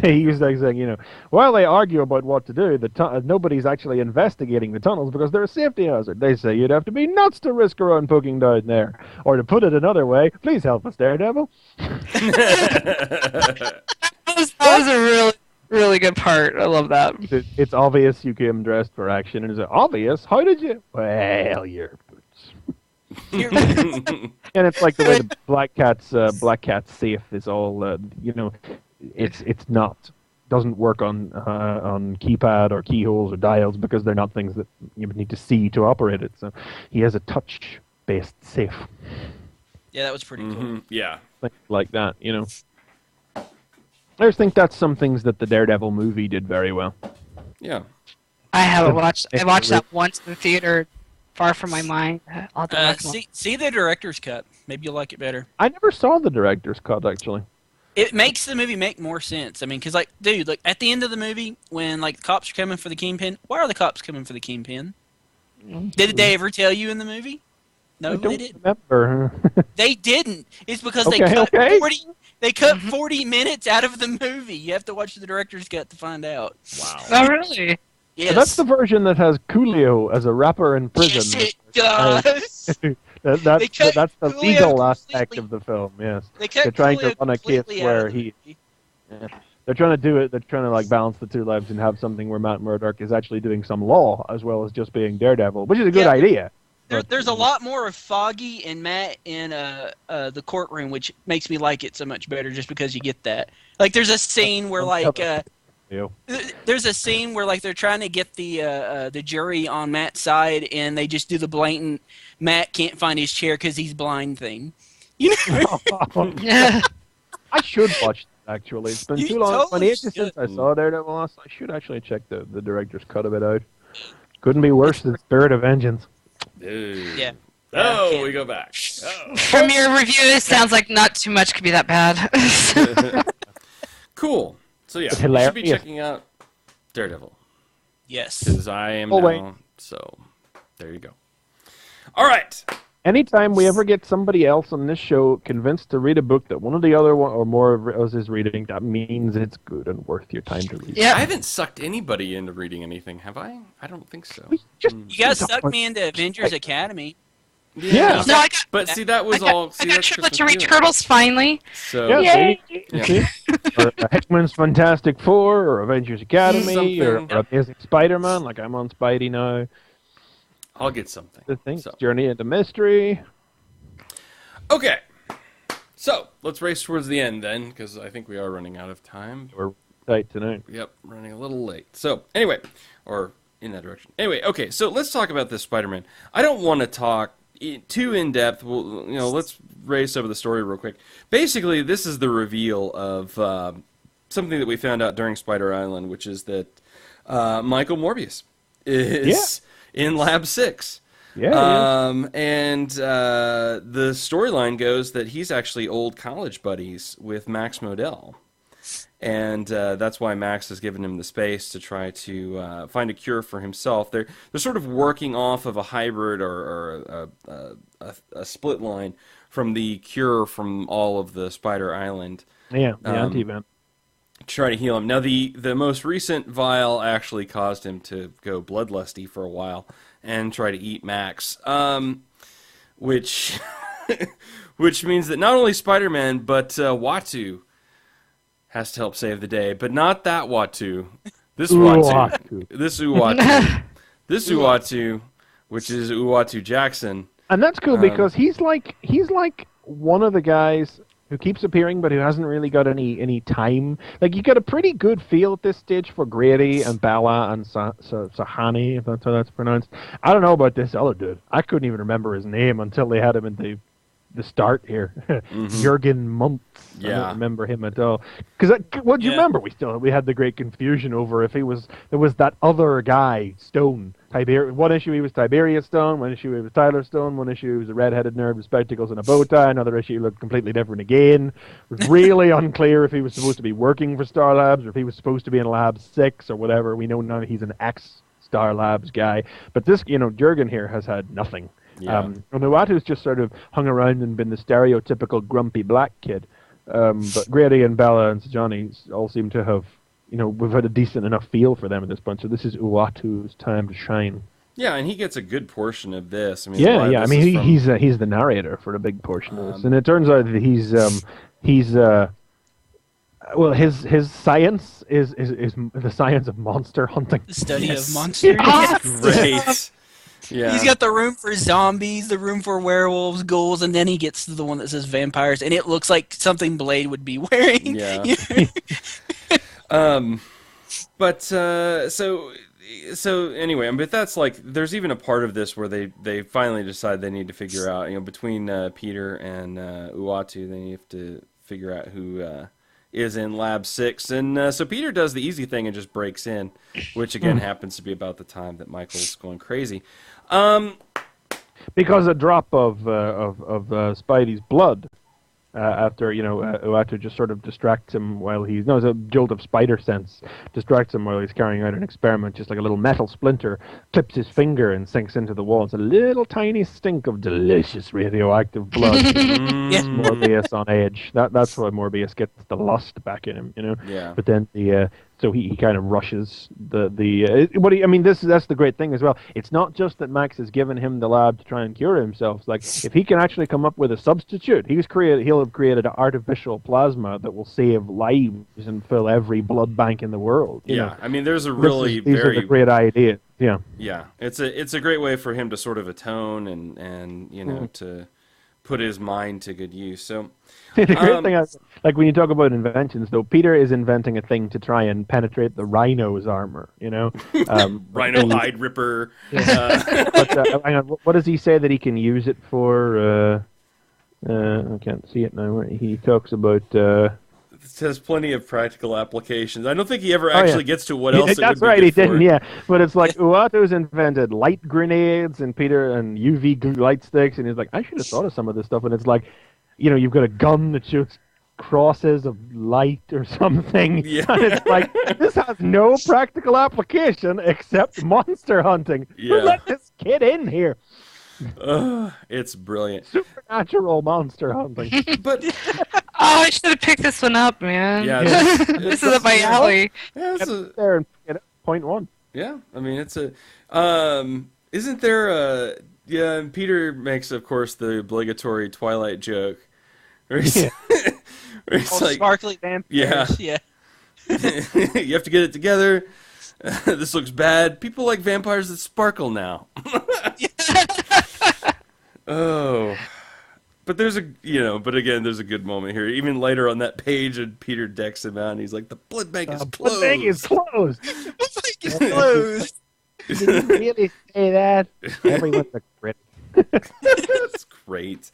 he was like saying, while they argue about what to do, nobody's actually investigating the tunnels because they're a safety hazard. They say you'd have to be nuts to risk around poking down there. Or to put it another way, please help us, Daredevil. That was a really, really good part. I love that. It's obvious you came dressed for action. And it's obvious? How did you? Well, your boots. And it's like the way the Black Cat's safe is all, it's not doesn't work on keypad or keyholes or dials because they're not things that you would need to see to operate it. So he has a touch-based safe. Yeah, that was pretty cool. Yeah, Things like that. I just think that's some things that the Daredevil movie did very well. Yeah. I haven't watched. I watched that once in the theater. far from my mind. I'll have to look more. See the director's cut. Maybe you'll like it better. I never saw the director's cut, actually. It makes the movie make more sense. I mean, because, like, dude, like, at the end of the movie, when, like, the cops are coming for the Kingpin, why are the cops coming for the Kingpin? Did they ever tell you in the movie? No, I don't they didn't. remember. They didn't. It's because Okay, they cut okay. 40. They cut 40 minutes out of the movie. You have to watch the director's cut to find out. Wow. Oh, really? Yes. That's the version that has Coolio as a rapper in prison. Yes, it does. That's the Coolio legal aspect completely- of the film. Yes, They cut they're trying to Coolio run a case completely out where of the he. movie. They're trying to do it. They're trying to like balance the two lives and have something where Matt Murdock is actually doing some law as well as just being Daredevil, which is a good Yeah. idea. There's a lot more of Foggy and Matt in the courtroom, which makes me like it so much better, just because you get that. Like, there's a scene where there's a scene where like they're trying to get the jury on Matt's side, and they just do the blatant Matt can't find his chair because he's blind thing. You know? Yeah. I should watch that, actually. It's been You too long. totally It's since I saw Daredevil last. I should actually check the director's cut of it out. Couldn't be worse than Spirit of Vengeance. Dude. Yeah. Oh, we go back. Oh. From your review, it sounds like not too much could be that bad. Cool. So yeah, It's you should be hilarious. checking out Daredevil, Yes. because I am Oh, now. wait. So there you go. All right. Anytime we ever get somebody else on this show convinced to read a book that one of the other one or more of us is reading, that means it's good and worth your time to read. I Yeah. haven't sucked anybody into reading anything, have I? I don't think so. Just You guys sucked me into Avengers Academy. Yeah. No, I got, But see, that was I got, all. See, I got that's Triplet Christmas to read Eve. Turtles finally. So Yeah, Yay! yeah. See? Or Hickman's Fantastic Four, or Avengers Academy, or Something. Amazing Spider-Man. Like I'm on Spidey now. I'll get something. The thing, So. Journey into Mystery. Okay. So let's race towards the end then, because I think we are running out of time. We're tight tonight. Yep, running a little late. So anyway, or in that direction. Anyway, okay. So let's talk about this Spider-Man. I don't want to talk too in depth. Well, let's race over the story real quick. Basically, this is the reveal of something that we found out during Spider Island, which is that Michael Morbius is in Lab 6. Yeah. And the storyline goes that he's actually old college buddies with Max Modell. And that's why Max has given him the space to try to find a cure for himself. They're sort of working off of a hybrid or a split line from the cure from all of the Spider Island. Yeah, the anti-event. To try to heal him. Now, the most recent vial actually caused him to go bloodlusty for a while and try to eat Max, which which means that not only Spider-Man, but Uatu has to help save the day. But not that Uatu. This Uatu. This Uatu. This Uatu, which is Uatu Jackson. And that's cool because he's like one of the guys who keeps appearing, but who hasn't really got any time. Like, you get a pretty good feel at this stage for Grady and Bella and Sahani, if that's how that's pronounced. I don't know about this other dude. I couldn't even remember his name until they had him in the start here. Jurgen Muntz. I don't remember him at all. Because what do you remember? We had the great confusion over if there was that other guy, Stone. One issue he was Tiberius Stone, one issue he was Tyler Stone, one issue he was a red-headed nerd with spectacles and a bow tie, another issue he looked completely different again. It was really unclear if he was supposed to be working for Star Labs or if he was supposed to be in Lab 6 or whatever. We know now he's an ex-Star Labs guy. But this, Jurgen here has had nothing. Yeah. And Uatu's just sort of hung around and been the stereotypical grumpy black kid. But Grady and Bella and Johnny all seem to have, we've had a decent enough feel for them at this point. So this is Uatu's time to shine. Yeah, and he gets a good portion of this. I mean, he's the narrator for a big portion of this, and it turns out that his science is the science of monster hunting. The study of monsters. Great. Yeah. He's got the room for zombies, the room for werewolves, ghouls, and then he gets to the one that says vampires, and it looks like something Blade would be wearing. Yeah. But so anyway, but that's like, there's even a part of this where they finally decide they need to figure out, between Peter and Uatu, they have to figure out who is in Lab 6. And so Peter does the easy thing and just breaks in, which again happens to be about the time that Michael's going crazy. because a drop of Spidey's blood after Uatu just sort of distracts him while he's it's a jolt of spider sense distracts him while he's carrying out an experiment. Just like a little metal splinter clips his finger and sinks into the wall. It's a little tiny stink of delicious radioactive blood. Morbius on edge. That's why Morbius gets the lust back in him, Yeah. But then so he kind of rushes that's the great thing as well. It's not just that Max has given him the lab to try and cure himself. It's like, if he can actually come up with a substitute, he'll have created an artificial plasma that will save lives and fill every blood bank in the world. You know? I mean, there's a really these are the great idea. Yeah. Yeah, it's a great way for him to sort of atone and to put his mind to good use. So the great thing, like when you talk about inventions, though, Peter is inventing a thing to try and penetrate the Rhino's armor. Rhino hide ripper. But hang on, what does he say that he can use it for? I can't see it now. He talks about. It has plenty of practical applications. I don't think he ever actually gets to what else it That's would right, be he good for. didn't, yeah. But it's like, Uatu's invented light grenades and UV light sticks, and he's like, I should have thought of some of this stuff. And it's like, you've got a gun that shoots crosses of light or something. Yeah. And it's like, this has no practical application except monster hunting. Yeah. Let this kid in here. It's brilliant. Supernatural monster hunting. But I should have picked this one up, man. yeah, This is up my alley. Yeah, There and get it, point one. yeah, I mean, it's a. Isn't there a? Yeah, and Peter makes, of course, the obligatory Twilight joke, where he's, where he's like, sparkly vampires. Yeah. you have to get it together. This looks bad. People like vampires that sparkle now. Oh, but there's but again, there's a good moment here. Even later on that page, and Peter decks him out, and he's like, "The blood bank is closed." Blood bank is closed. The bank is closed. Did you really say that? Everyone's a critic. That's great.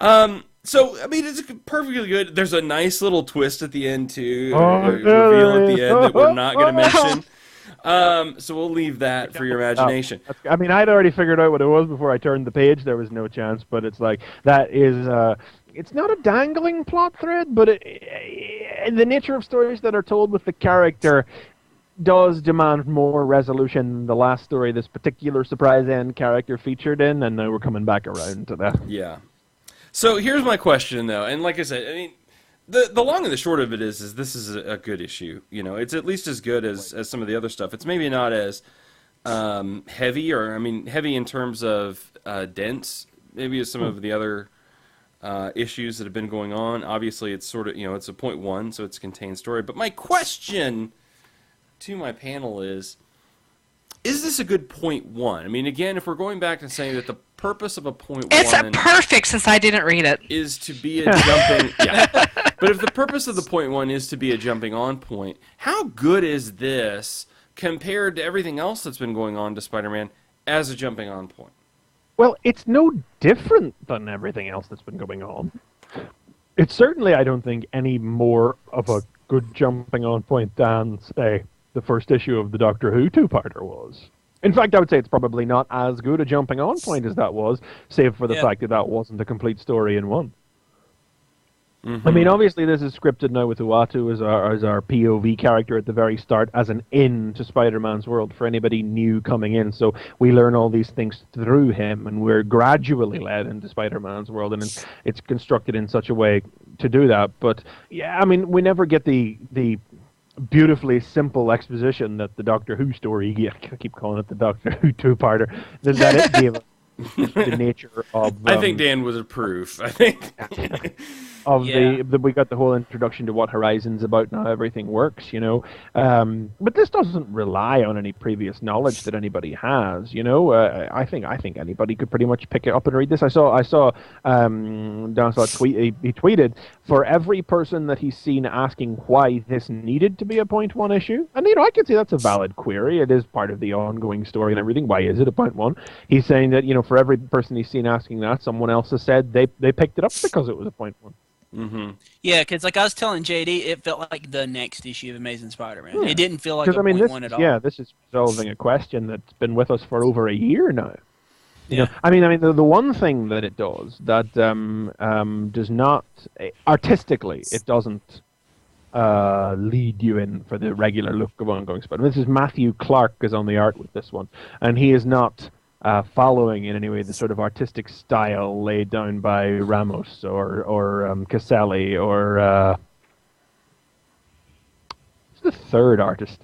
So I mean, it's perfectly good. There's a nice little twist at the end too. Reveal at the end that we're not going to mention. So we'll leave that for your imagination. I mean, I'd already figured out what it was before I turned the page. There was no chance, but it's like, that is, it's not a dangling plot thread, but the nature of stories that are told with the character does demand more resolution than the last story this particular surprise end character featured in, and now we're coming back around to that. Yeah. So here's my question, though, and like I said, I mean, the long and the short of it is this is a good issue. It's at least as good as some of the other stuff. It's maybe not as heavy, heavy in terms of dense, maybe as some of the other issues that have been going on. Obviously, it's sort of, it's a point one, so it's a contained story. But my question to my panel is this a good point one? I mean, again, if we're going back to saying that the purpose of a point It's one... a perfect, since I didn't read it. ...is to be a jumping... yeah. But if the purpose of the point one is to be a jumping on point, how good is this compared to everything else that's been going on to Spider-Man as a jumping on point? Well, it's no different than everything else that's been going on. It's certainly, I don't think, any more of a good jumping on point than, say, the first issue of the Doctor Who two-parter was. In fact, I would say it's probably not as good a jumping on point as that was, save for the fact that wasn't a complete story in one. Mm-hmm. I mean, obviously this is scripted now with Uatu as our POV character at the very start, as an in to Spider-Man's world for anybody new coming in. So we learn all these things through him, and we're gradually led into Spider-Man's world, and it's constructed in such a way to do that. But yeah, I mean, we never get the beautifully simple exposition that the Doctor Who story, I keep calling it the Doctor Who two-parter, that it gave us. The nature of... I think Dan would approve. I think... we got the whole introduction to what Horizon's about and how everything works, but this doesn't rely on any previous knowledge that anybody has, I think anybody could pretty much pick it up and read this. I saw Dan saw a tweet, he tweeted, for every person that he's seen asking why this needed to be a point one issue, and I can see that's a valid query. It is part of the ongoing story and everything. Why is it a point one? He's saying that, for every person he's seen asking that, someone else has said they picked it up because it was a point one. Mm-hmm. Yeah, because like I was telling JD, it felt like the next issue of Amazing Spider-Man. It didn't feel like a point one at all. Yeah, this is resolving a question that's been with us for over a year now. You know, I mean, the one thing that it does that does not artistically, it doesn't lead you in for the regular look of ongoing Spider-Man. This is Matthew Clark is on the art with this one, and he is not following in any way the sort of artistic style laid down by Ramos or Caselli or who's the third artist?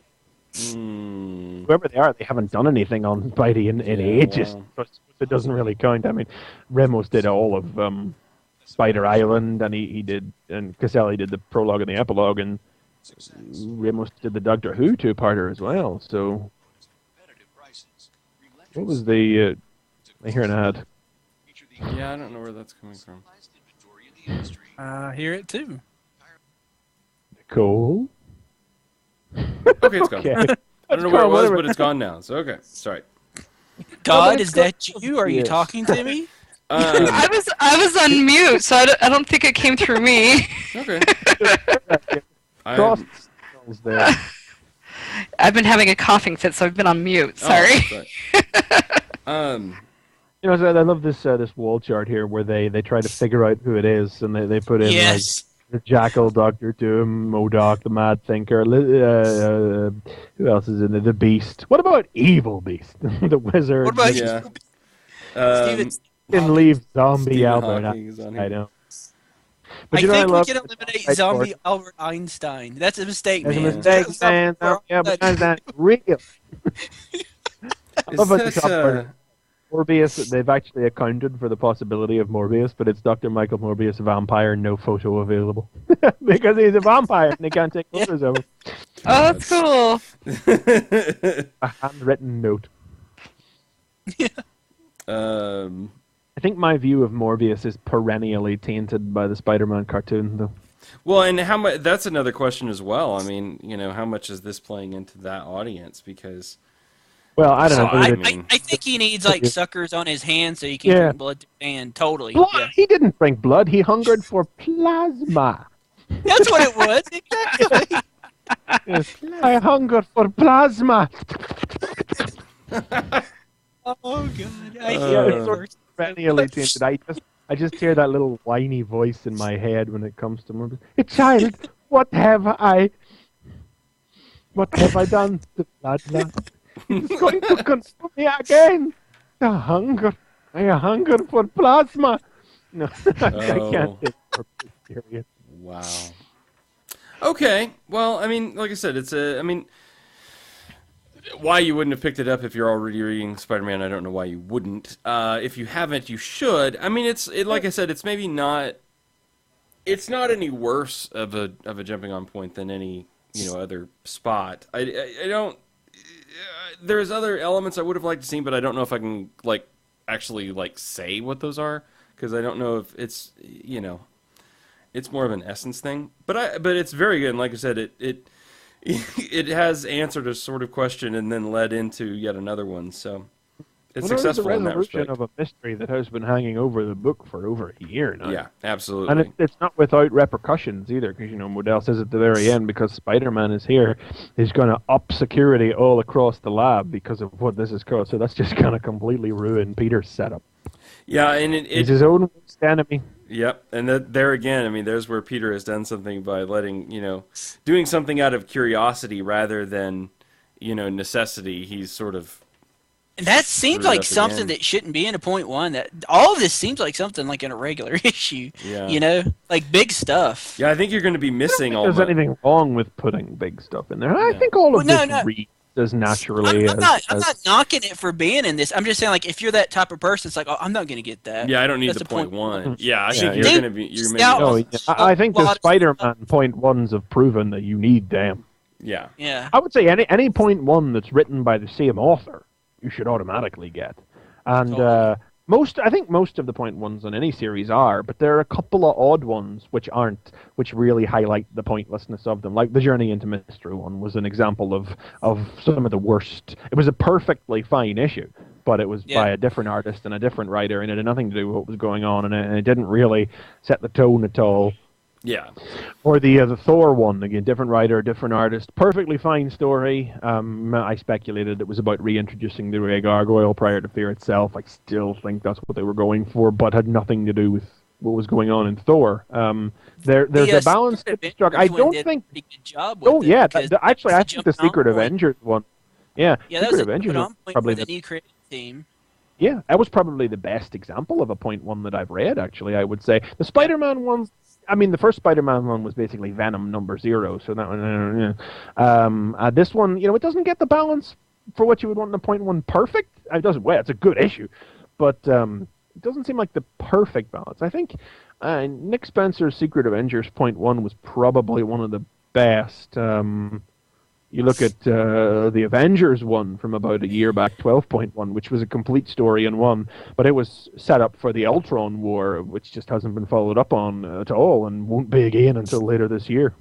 Whoever they are, they haven't done anything on Spidey in ages. Wow. So it doesn't really count. I mean, Ramos did all of Spider Island, and he did, and Caselli did the prologue and the epilogue, and Ramos did the Doctor Who two-parter as well. So, what was the? I hear an ad. Yeah, I don't know where that's coming from. I hear it too. Cool. Okay, it's gone. Okay. I don't know where it was, but it's gone now. So okay, sorry. God, is that you? Are you talking to me? I was on mute, so I don't think it came through me. Okay. There. I've been having a coughing fit, so I've been on mute. Sorry. You know, I love this wall chart here where they try to figure out who it is, and they put in like the Jackal, Doctor Doom, MODOK, the Mad Thinker. Who else is in there? The Beast. What about Evil Beast? The Wizard. What about Steven leave Zombie Stephen Albert. I know. But I think we can eliminate Zombie Albert Einstein. That's a mistake, man. That's a mistake, man. Yeah, but that's real. I love the top part. Morbius, they've actually accounted for the possibility of Morbius, but it's Dr. Michael Morbius, vampire, no photo available. Because he's a vampire and they can't take photos of him. Oh, that's cool. A handwritten note. Yeah. I think my view of Morbius is perennially tainted by the Spider-Man cartoon, though. Well, and how much? That's another question as well. I mean, you know, how much is this playing into that audience? Because, well, I don't know. I think he needs like suckers on his hand so he can drink blood to hand. Totally. Blood? Yeah. He didn't drink blood. He hungered for plasma. That's what it was. Exactly. Yes. I hunger for plasma. Oh God! It's perennially tainted. I just hear that little whiny voice in my head when it comes to Morbius. Hey, child, what have I done to plasma? It's going to consume me again. I hunger for plasma. No, I can't take it for serious. Wow. Okay. Well, I mean, like I said, I mean, why you wouldn't have picked it up if you're already reading Spider-Man, I don't know why you wouldn't. If you haven't, you should. I mean, like I said, it's maybe not. It's not any worse of a jumping on point than any other spot. I don't. There's other elements I would have liked to see, but I don't know if I can actually say what those are, because I don't know if it's it's more of an essence thing. But it's very good, and like I said, it has answered a sort of question and then led into yet another one. So it's successful in that respect. Of a mystery that has been hanging over the book for over a year now. Yeah, absolutely. And it's not without repercussions either, because Modell says at the very end, because Spider-Man is here, he's going to up security all across the lab because of what this is called. So that's just going to completely ruin Peter's setup. Yeah, and he's his own worst enemy. Yep, and there again, I mean, there's where Peter has done something by doing something out of curiosity rather than, necessity. He's sort of. And that seems like something that shouldn't be in a .1. That all of this seems like something like in a regular issue. Yeah. Like big stuff. Yeah, I think you're going to be missing all. There's anything wrong with putting big stuff in there? I think all of this reads as naturally. I'm not knocking it for being in this. I'm just saying, if you're that type of person, it's like, oh, I'm not going to get that. Yeah, I don't need the .1. Yeah, I think you're going to be. I think the Spider-Man .1s have proven that you need them. Yeah. Yeah. I would say any .1 that's written by the same author, you should automatically get. And I think most of the .1s on any series are, but there are a couple of odd ones which aren't, which really highlight the pointlessness of them. Like the Journey into Mystery one was an example of some of the worst. It was a perfectly fine issue, but it was by a different artist and a different writer, and it had nothing to do with what was going on, and it didn't really set the tone at all. Yeah. Or the Thor one, again, different writer, different artist, perfectly fine story. I speculated it was about reintroducing the Ray Gargoyle prior to Fear itself. I still think that's what they were going for, but had nothing to do with what was going on in Thor. There's a balance to be struck. I don't think. Did a pretty good job with Oh yeah, actually, I think jumped the on Secret point. Avengers one. Yeah, Yeah, that Secret was Avengers a was on point probably for the new creative team. Yeah, that was probably the best example of a point one that I've read, actually, I would say. The Spider-Man ones, I mean, the first Spider-Man one was basically Venom #0, so that one, this one, it doesn't get the balance for what you would want in a point one perfect. It doesn't, well, it's a good issue, but it doesn't seem like the perfect balance. I think Nick Spencer's Secret Avengers point one was probably one of the best. You look at the Avengers one from about a year back, 12.1, which was a complete story in one, but it was set up for the Ultron War, which just hasn't been followed up on at all and won't be again until later this year.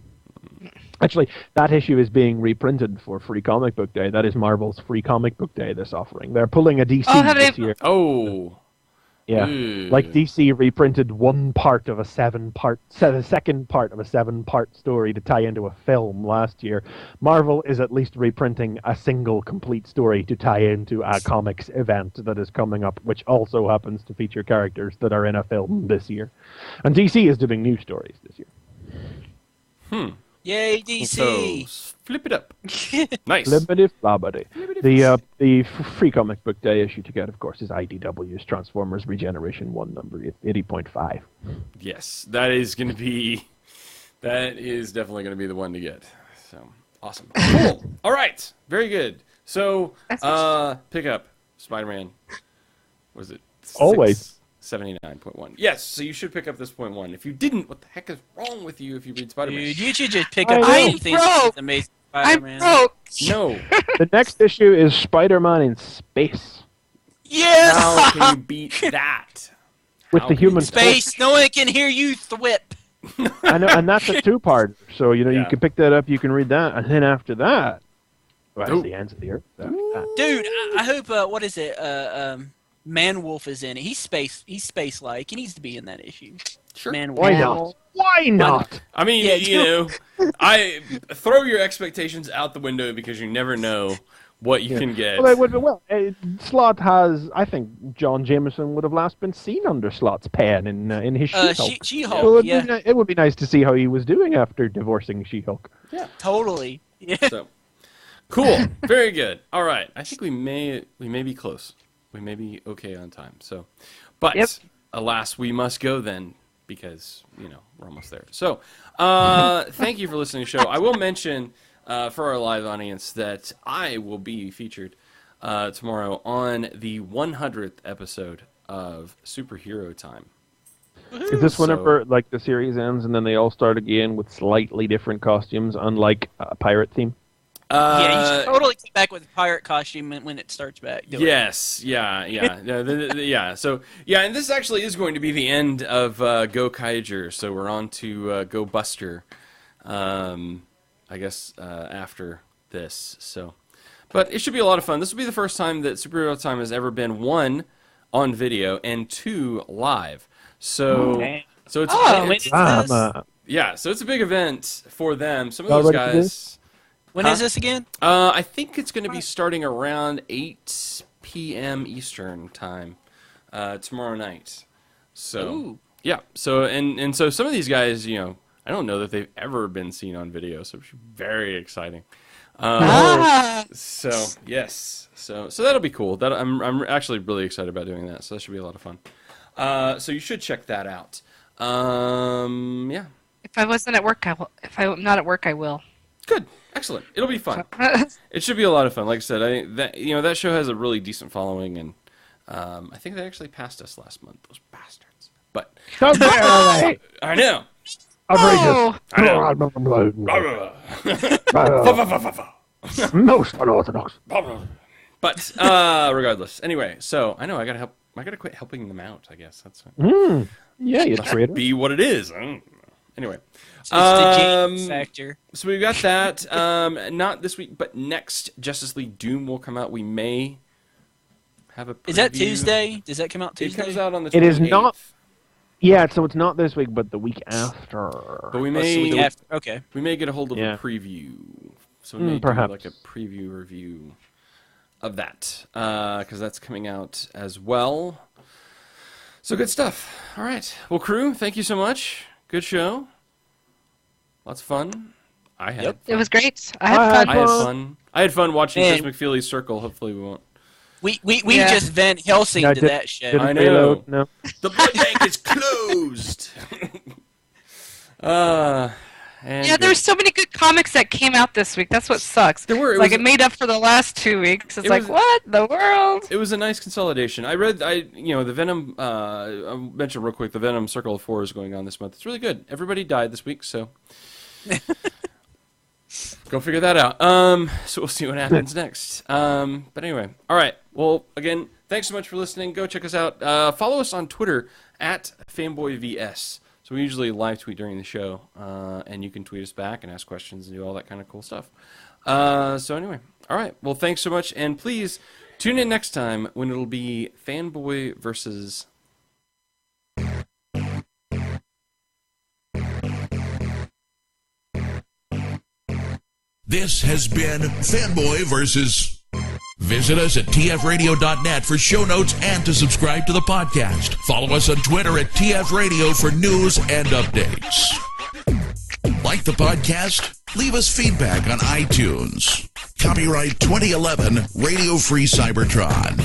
Actually, that issue is being reprinted for Free Comic Book Day. That is Marvel's Free Comic Book Day this offering. They're pulling a DC this year. Oh. Yeah, like DC reprinted one part of a second part of a 7-part story to tie into a film last year. Marvel is at least reprinting a single complete story to tie into a comics event that is coming up, which also happens to feature characters that are in a film this year. And DC is doing new stories this year. Yay, DC! So, flip it up. Nice. Flippity flobbity. The Free Comic Book Day issue to get, of course, is IDW's Transformers Regeneration 1 number 80.5. Yes, that is definitely going to be the one to get. So, awesome. Cool. All right. Very good. So, pick up Spider-Man. Was it? Always. 79.1. Yes, so you should pick up this point one. If you didn't, what the heck is wrong with you if you read Spider-Man? Dude, you should just pick up I'm anything broke. that's Amazing Spider-Man. I'm broke. No. The next issue is Spider-Man in space. Yes! How can you beat that? With How the can you human beat Space, no one can hear you thwip. I know, and that's a two-part. So you Yeah. can pick that up, you can read that, and then after that, well, Ooh. that's the ends of the earth. Dude, I hope, what is it, Man-Wolf is in it. He's space-like. He needs to be in that issue. Sure. Man-Wolf. Why not? Why not? I mean, Yeah, I throw your expectations out the window because you never know what you can get. Slott has, I think, John Jameson would have last been seen under Slott's pen in his She-Hulk. She-Hulk, So yeah. it would be nice to see how he was doing after divorcing She-Hulk. Totally. Yeah. So, cool. Very good. All right. I think we may be close. We may be okay on time. So, but alas, we must go then because we're almost there. So, thank you for listening to the show. I will mention for our live audience that I will be featured tomorrow on the 100th episode of Superhero Time. Is this whenever the series ends and then they all start again with slightly different costumes, unlike a pirate theme? Yeah, you should totally come back with a pirate costume when it starts back. Yes, yeah. So, and this actually is going to be the end of Go Kaiger, so we're on to Go Buster, I guess, after this. So, but it should be a lot of fun. This will be the first time that Superhero Time has ever been 1, on video, and 2, live. So, so it's so it's a big event for them. Some of those guys. When is this again? I think it's going to be starting around 8 p.m. Eastern time tomorrow night. So, yeah. So, and so some of these guys, I don't know that they've ever been seen on video, so it's very exciting. So, yes. So that'll be cool. I'm actually really excited about doing that, so that should be a lot of fun. So you should check that out. Yeah. If I wasn't at work, I will. If I'm not at work, I will. Good. Excellent. It'll be fun. It should be a lot of fun. Like I said, that show has a really decent following, and I think they actually passed us last month. Those bastards. But I know. Oh. Most unorthodox. But regardless, anyway. So I know I gotta help. I gotta quit helping them out. I guess that's Yeah, you traitor. be what it is. I don't know. Anyway. It's the James factor. So we've got that. Not this week, but next Justice League Doom will come out. We may have a preview. Is that Tuesday? Does that come out Tuesday? It comes out on the 28th. It is not. Yeah, so it's not this week, but the week after. But we Oh, may so okay. we may get a hold of Yeah. a preview. So we may do perhaps. like a preview review of that because that's coming out as well. So good stuff. All right. Well, crew, thank you so much. Good show. Lots of fun. I had. Yep. Fun. It was great. I had fun. I had fun. I had fun watching Man. Chris McFeely's Circle. Hopefully we won't. We Yeah. just Van Helsing No, to did- that show. Didn't I know. reload, no. The blood bank is closed. And Yeah, there's so many good comics that came out this week. That's what sucks. There were. It's like it made up for the last 2 weeks. It's It like, was- what the world? It was a nice consolidation. I read, the Venom. I mentioned real quick the Venom Circle of Four is going on this month. It's really good. Everybody died this week, so go figure that out. So we'll see what happens next. But anyway, all right. Well, again, thanks so much for listening. Go check us out. Follow us on Twitter at FanboyVS. So we usually live tweet during the show, and you can tweet us back and ask questions and do all that kind of cool stuff. So anyway, all right. Well, thanks so much, and please tune in next time when it'll be Fanboy Versus. This has been Fanboy Versus. Visit us at tfradio.net for show notes and to subscribe to the podcast. Follow us on Twitter at tfradio for news and updates. Like the podcast? Leave us feedback on iTunes. Copyright 2011 Radio Free Cybertron.